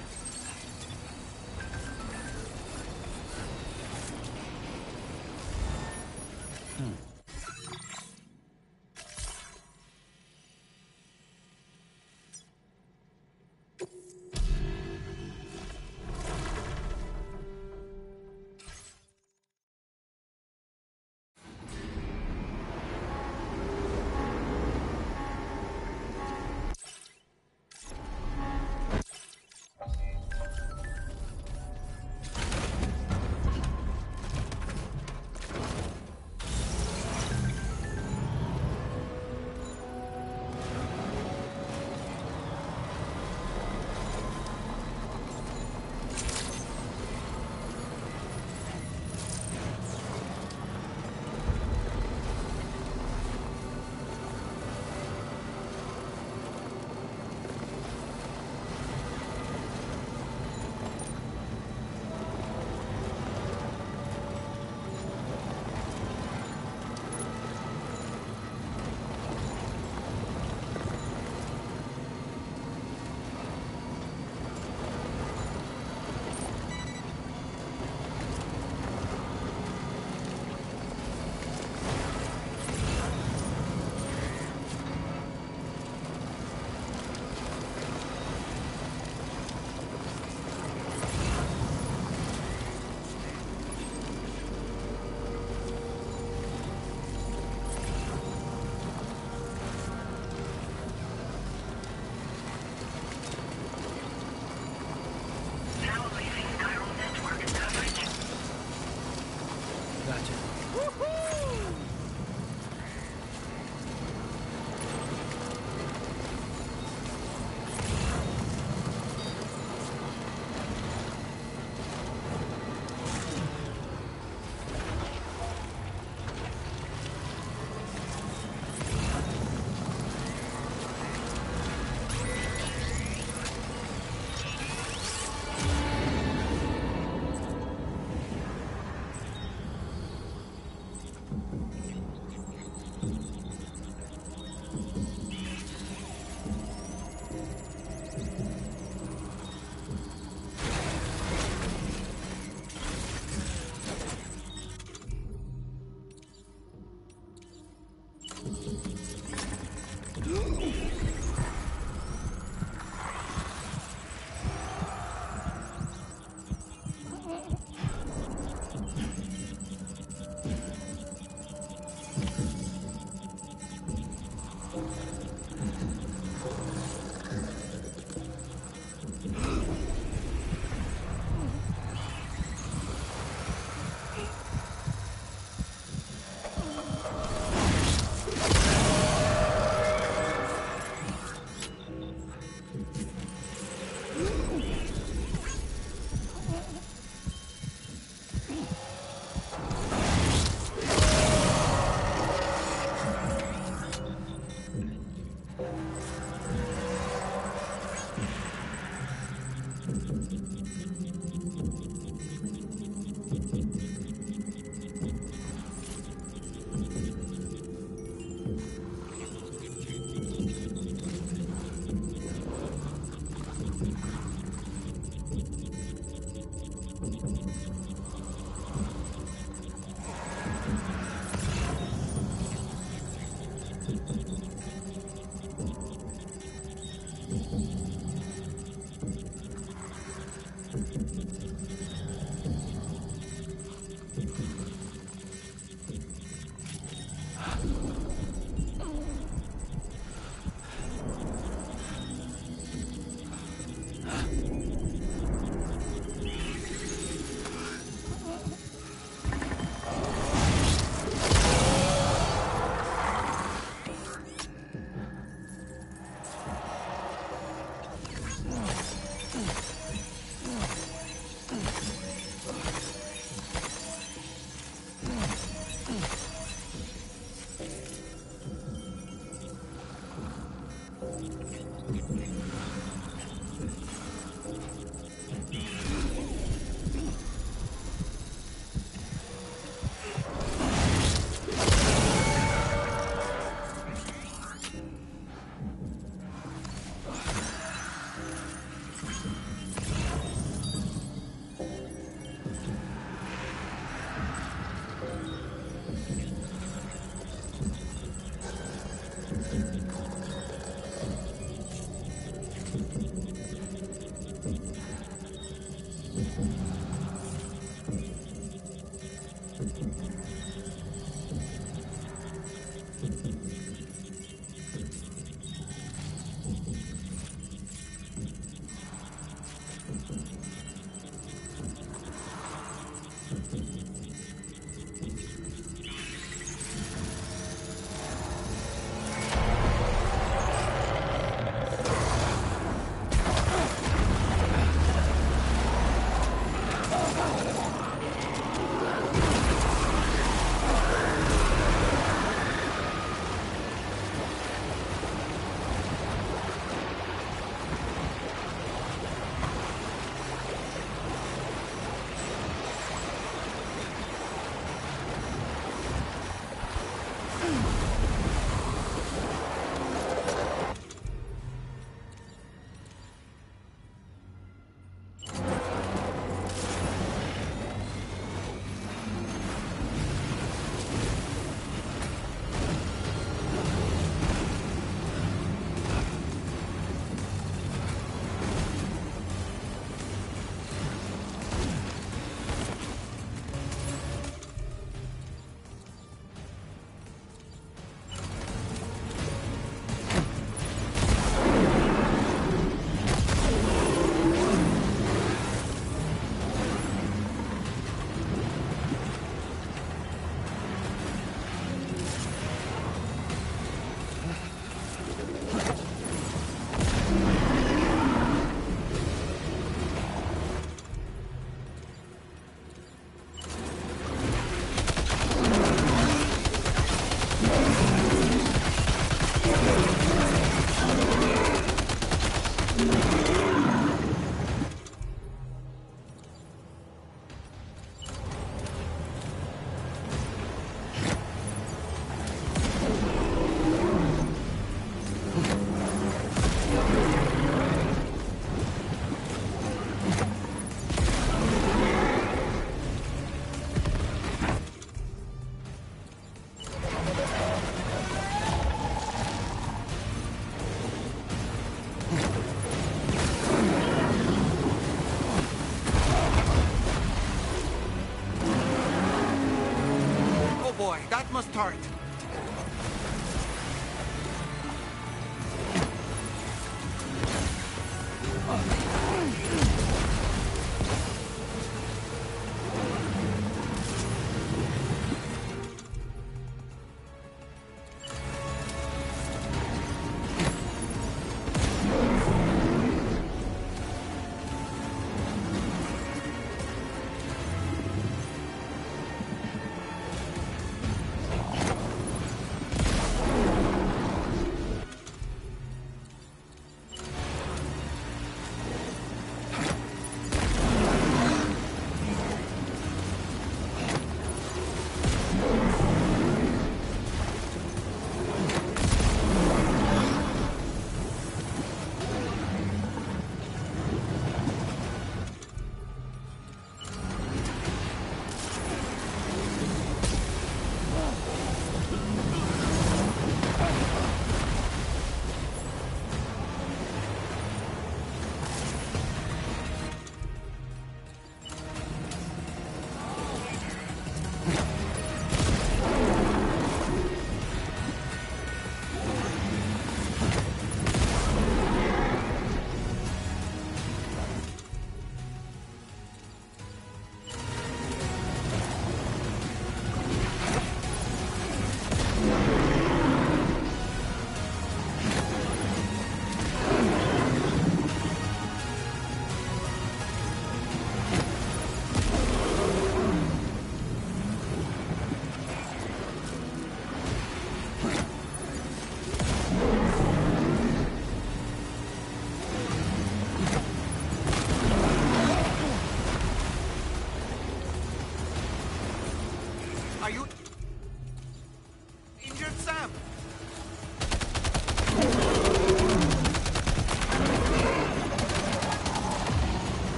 C: boy, that must hurt.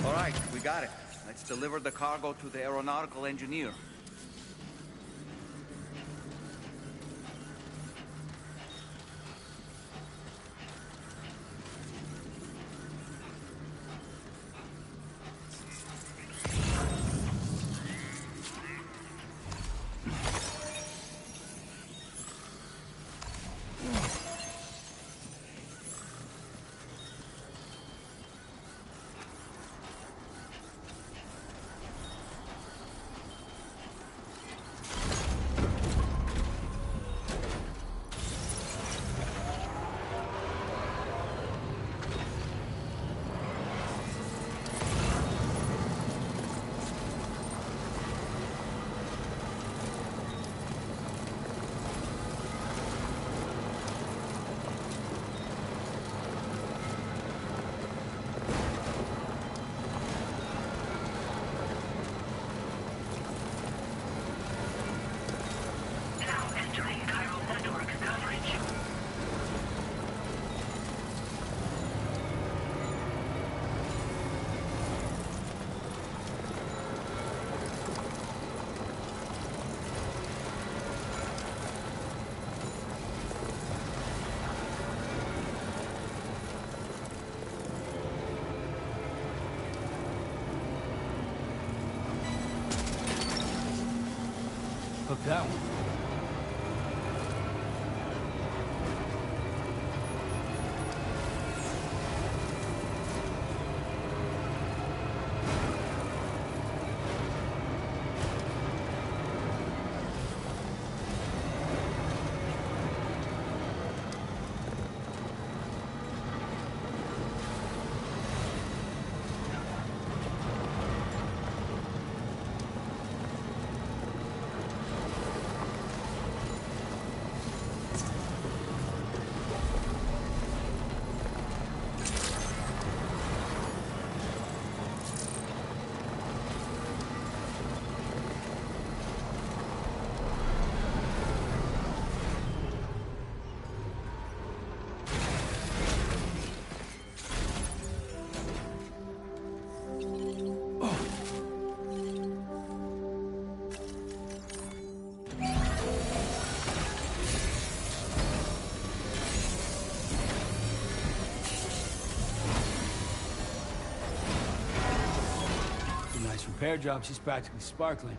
C: All right, we got it. Let's deliver the cargo to the aeronautical engineer.
B: Hooked up. This repair job, she's practically sparkling.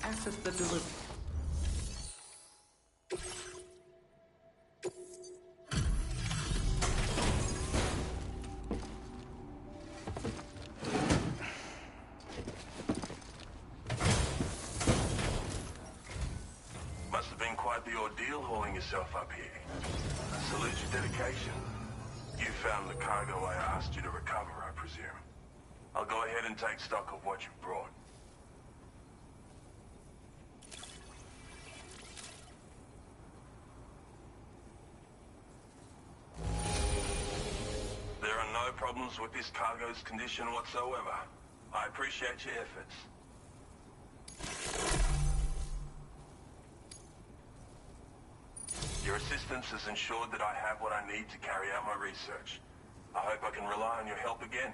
O: Access the delivery.
P: Must have been quite the ordeal hauling yourself up here. I salute your dedication. You found the cargo I asked you to recover, I presume. I'll go ahead and take stock of what you've brought. There are no problems with this cargo's condition whatsoever. I appreciate your efforts. Your assistance has ensured that I have what I need to carry out my research. I hope I can rely on your help again.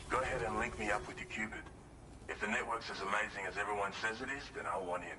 P: Go ahead and link me up with your Cupid. If the network's as amazing as everyone says it is, then I'll want in.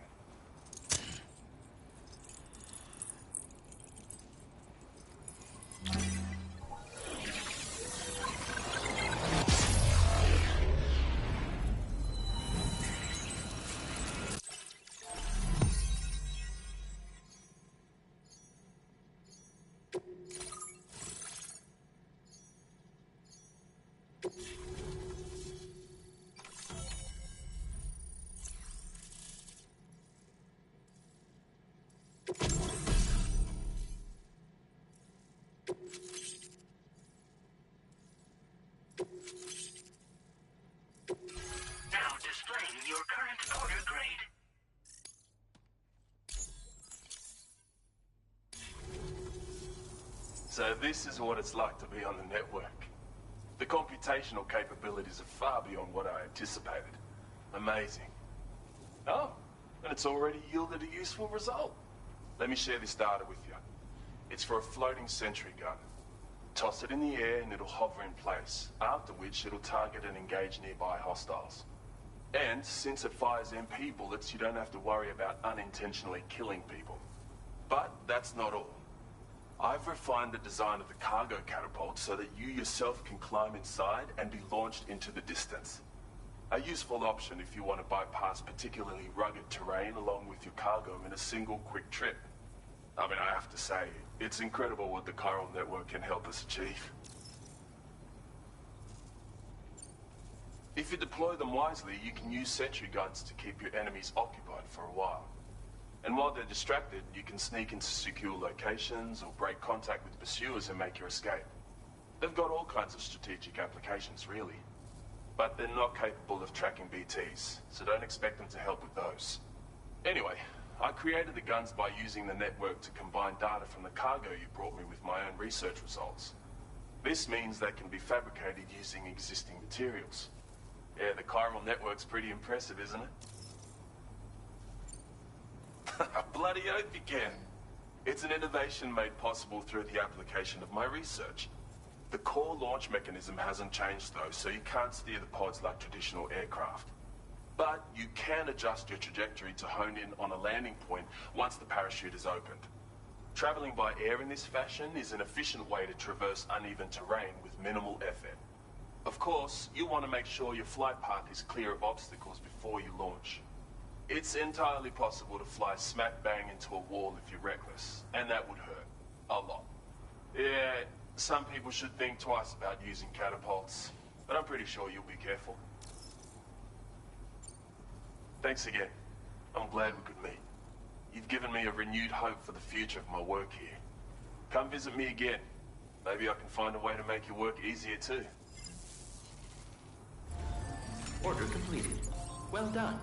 P: So this is what it's like to be on the network. The computational capabilities are far beyond what I anticipated. Amazing. Oh, and it's already yielded a useful result. Let me share this data with you. It's for a floating sentry gun. Toss it in the air and it'll hover in place, after which it'll target and engage nearby hostiles. And since it fires MP bullets, you don't have to worry about unintentionally killing people. But that's not all. I've refined the design of the cargo catapult so that you yourself can climb inside and be launched into the distance. A useful option if you want to bypass particularly rugged terrain along with your cargo in a single quick trip. I mean, I have to say, it's incredible what the chiral network can help us achieve. If you deploy them wisely, you can use sentry guns to keep your enemies occupied for a while. And while they're distracted, you can sneak into secure locations or break contact with pursuers and make your escape. They've got all kinds of strategic applications, really. But they're not capable of tracking BTs, so don't expect them to help with those. Anyway, I created the guns by using the network to combine data from the cargo you brought me with my own research results. This means they can be fabricated using existing materials. Yeah, the chiral network's pretty impressive, isn't it? Bloody oath you can. It's an innovation made possible through the application of my research. The core launch mechanism hasn't changed though, so you can't steer the pods like traditional aircraft. But you can adjust your trajectory to hone in on a landing point once the parachute is opened. Traveling by air in this fashion is an efficient way to traverse uneven terrain with minimal effort. Of course, you want to make sure your flight path is clear of obstacles before you launch. It's entirely possible to fly smack bang into a wall if you're reckless, and that would hurt. A lot. Yeah, some people should think twice about using catapults, but I'm pretty sure you'll be careful. Thanks again. I'm glad we could meet. You've given me a renewed hope for the future of my work here. Come visit me again. Maybe I can find a way to make your work easier too.
B: Order completed. Well done.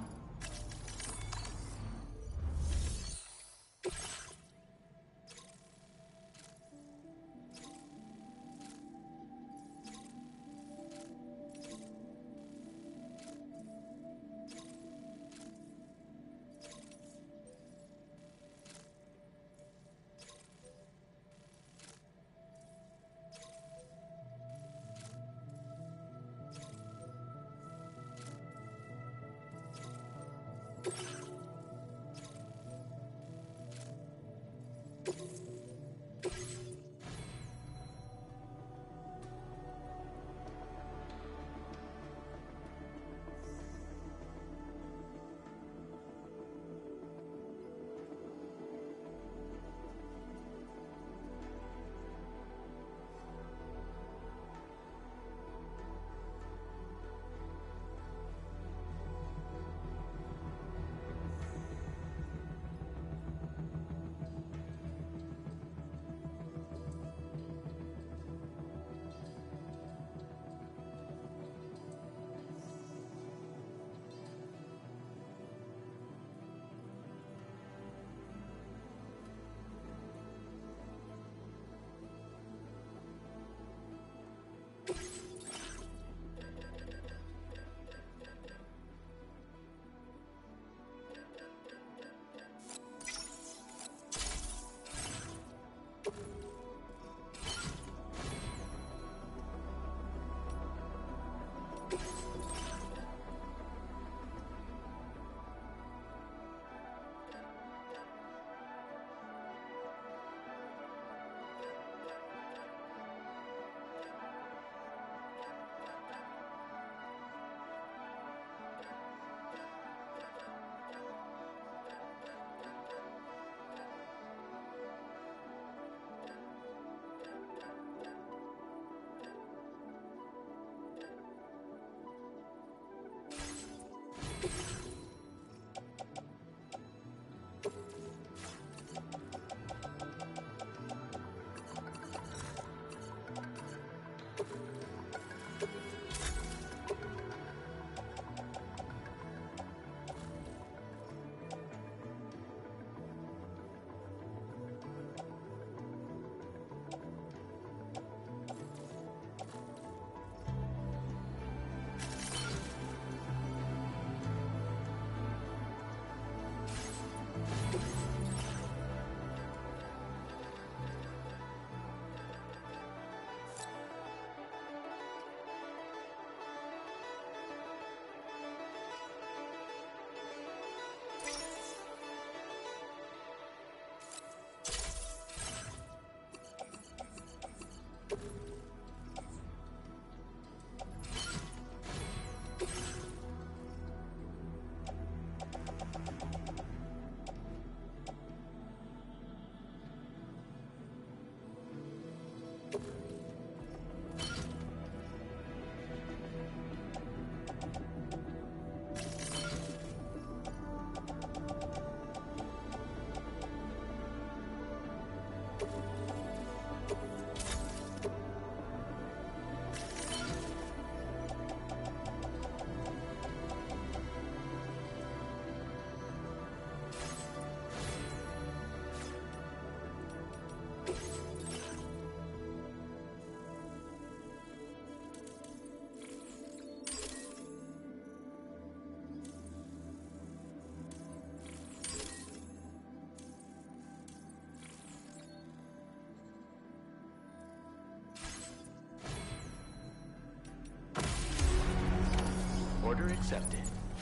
O: Order accepted.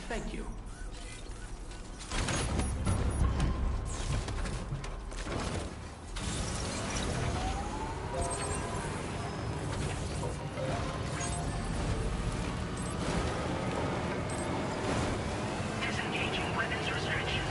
O: Thank you.
I: Disengaging weapons restrictions.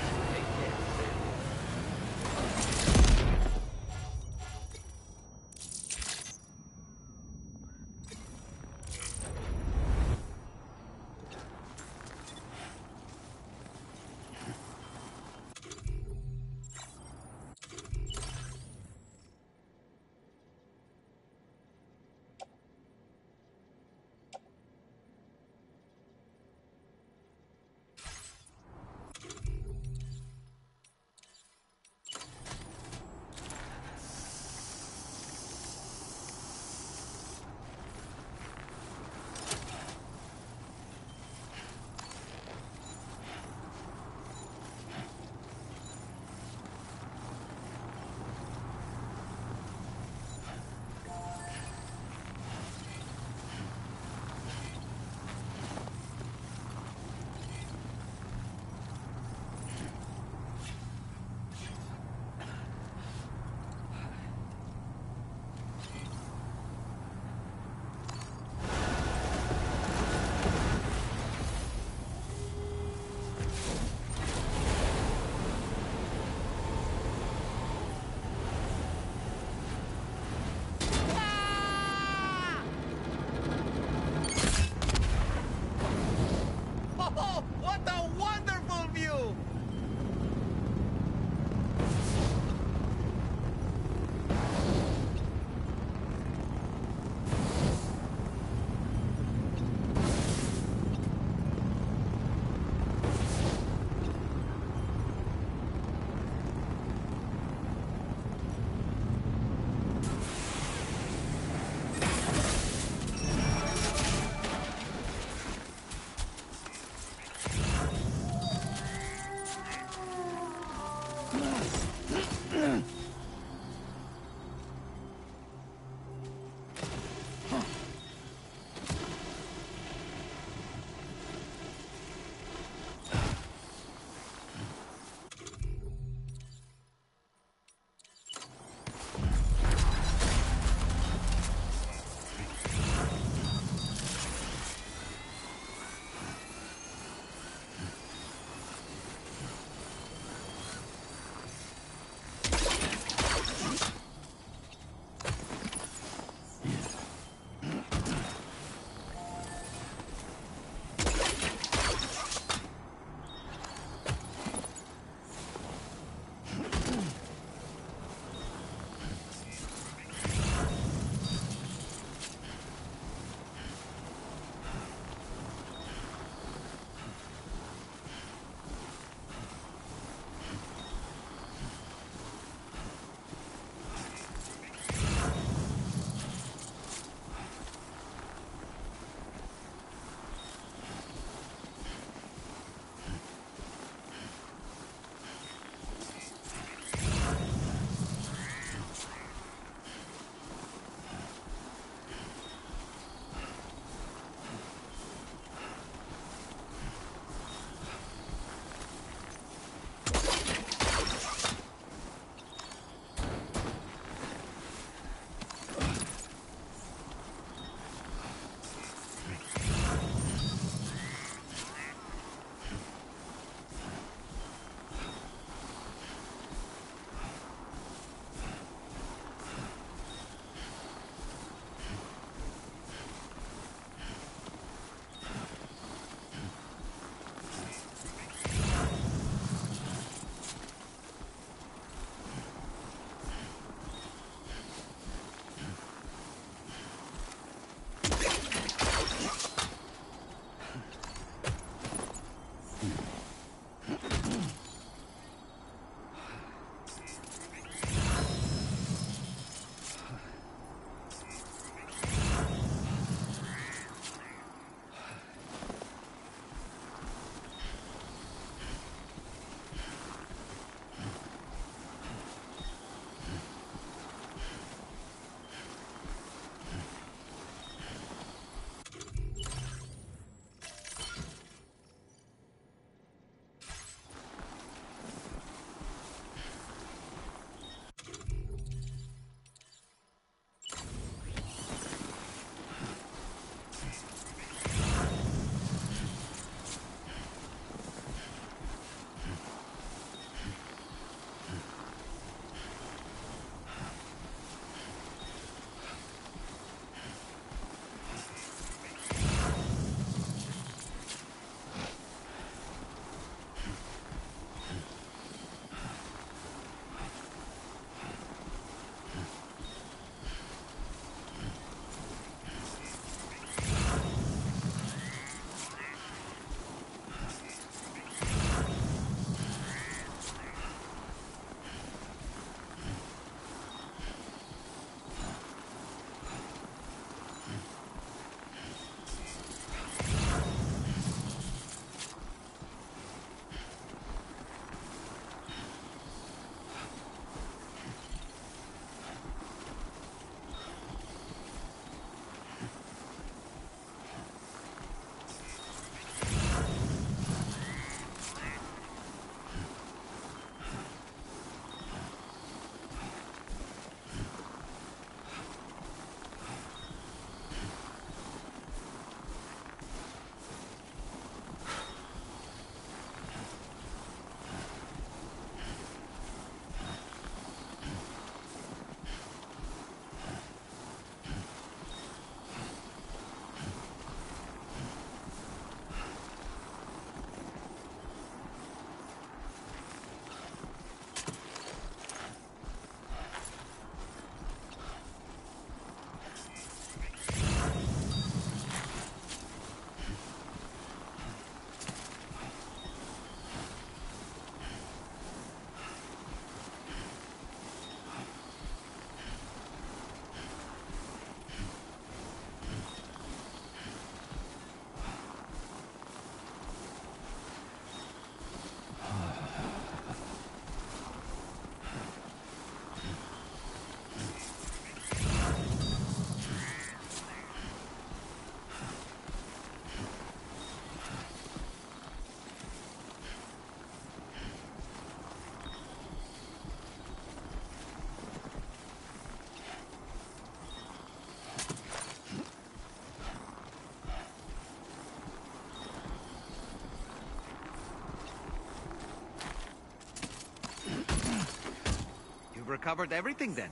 C: covered everything then.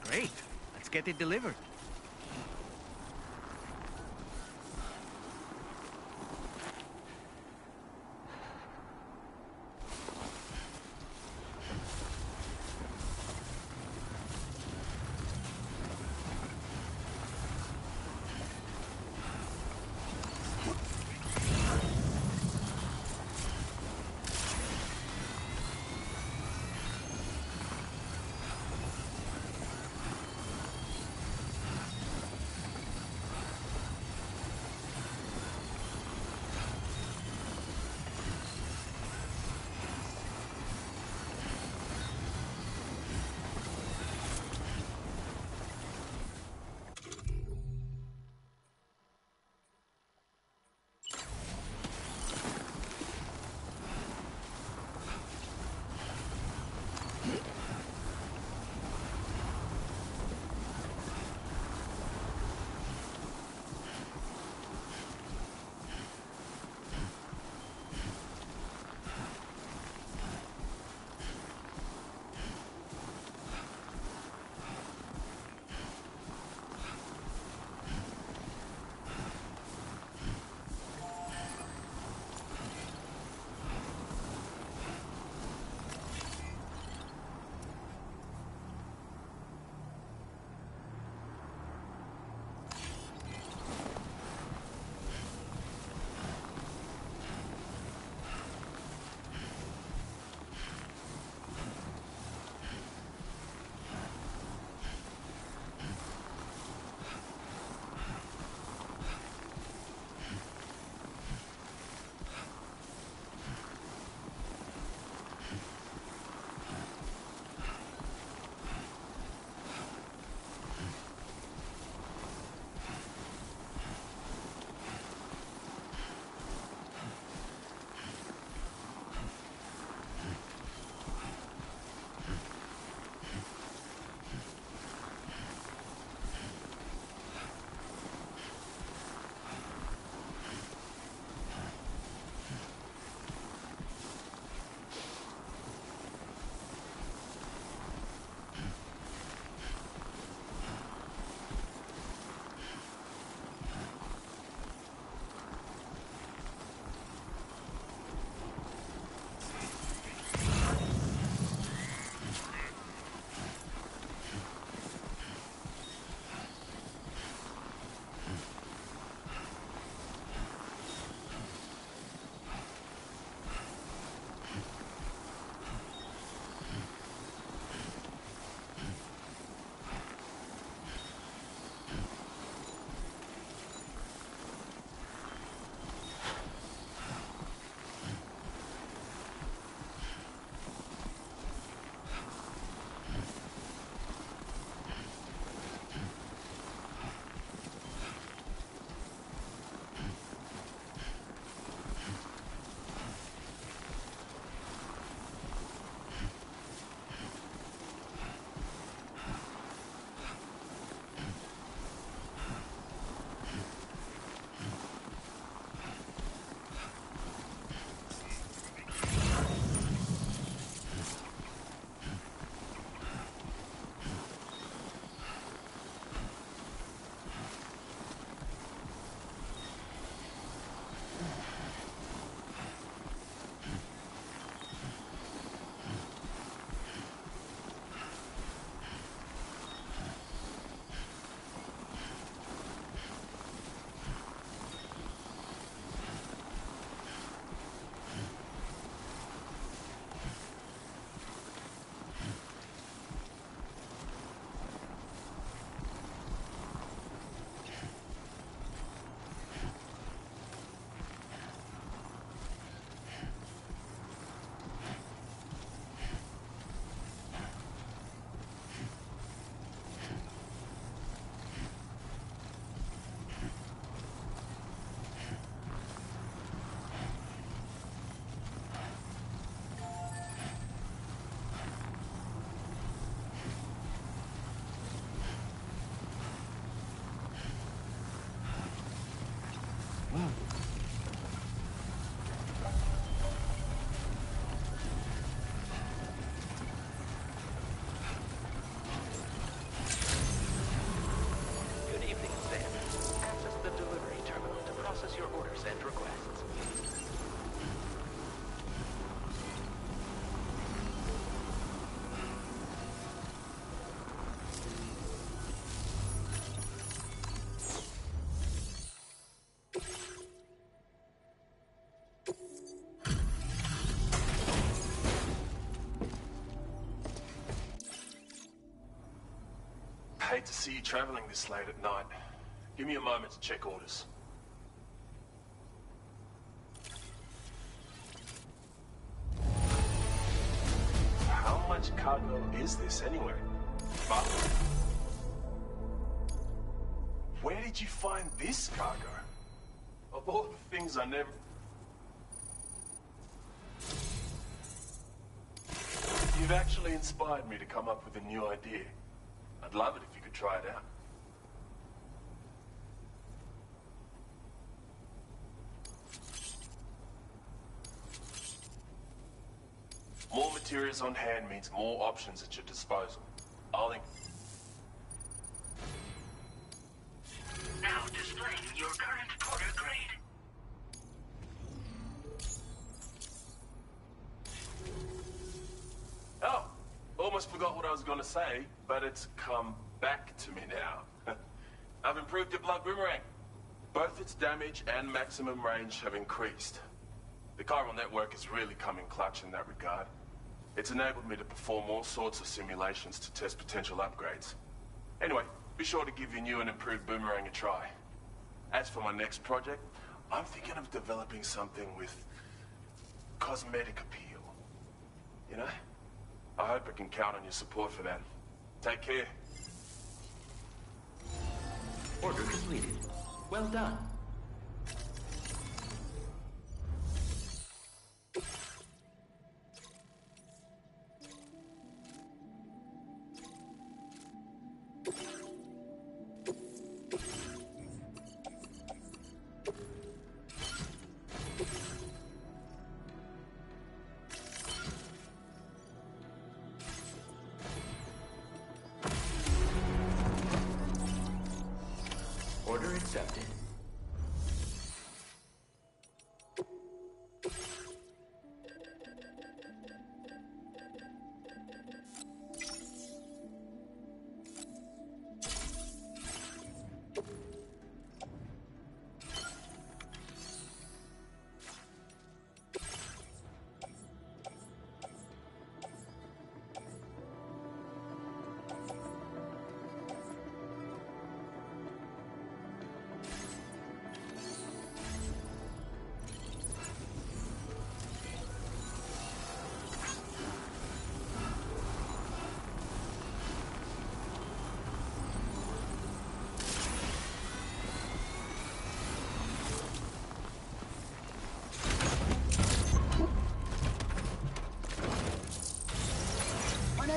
C: Great. Let's get it delivered.
P: Hate to see you traveling this late at night. Give me a moment to check orders. How much cargo is this anyway? But where did you find this cargo? Of all the things I never... You've actually inspired me to come up with a new idea. I'd love it if you could try it out. More materials on hand means more options at your disposal. I'll...
I: Now displaying your current quarter grade.
P: Oh, almost forgot what I was going to say, but it's come back to me now. I've improved your blood boomerang. Both its damage and maximum range have increased. The chiral network is really coming clutch in that regard. It's enabled me to perform all sorts of simulations to test potential upgrades. Anyway, be sure to give your new and improved boomerang a try. As for my next project, I'm thinking of developing something with cosmetic appeal. You know? I hope I can count on your support for that. Take care.
O: Order completed. Well done. Order accepted.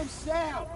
Q: name's Sam.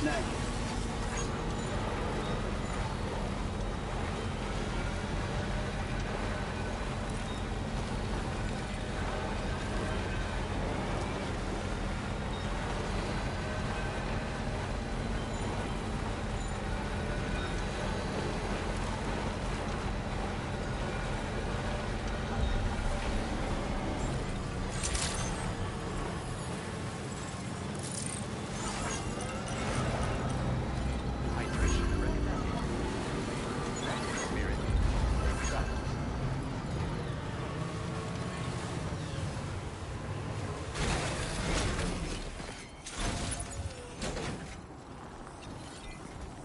Q: night.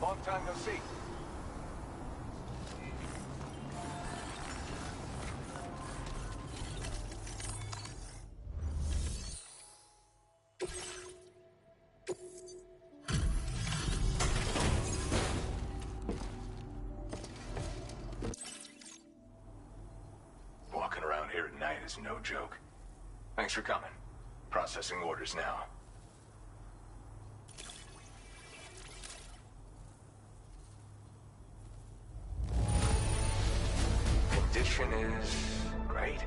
H: Long time no see. Walking around here at night is no joke. Thanks for coming. Processing orders now. Condition is great.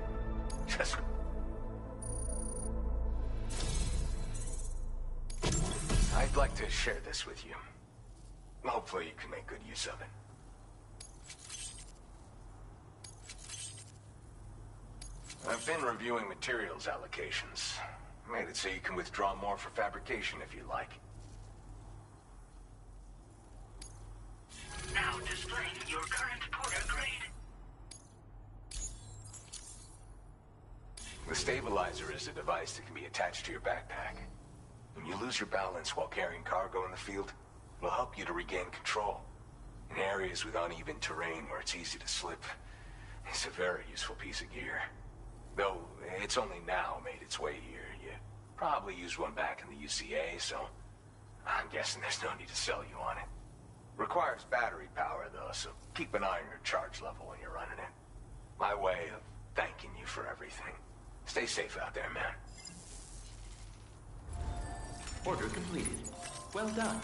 H: Just... I'd like to share this with you. Hopefully you can make good use of it. I've been reviewing materials allocations. Made it so you can withdraw more for fabrication if you like.
I: Now displaying your current porter grade.
H: The stabilizer is a device that can be attached to your backpack. When you lose your balance while carrying cargo in the field, it'll help you to regain control. In areas with uneven terrain where it's easy to slip, it's a very useful piece of gear. Though it's only now made its way here. You probably used one back in the UCA, so I'm guessing there's no need to sell you on it. Requires battery power, though, so keep an eye on your charge level when you're running it. My way of thanking you for everything. Stay safe out there, man.
O: Order completed. Well done.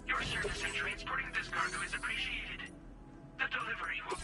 I: Your service in transporting this cargo is appreciated. The delivery will...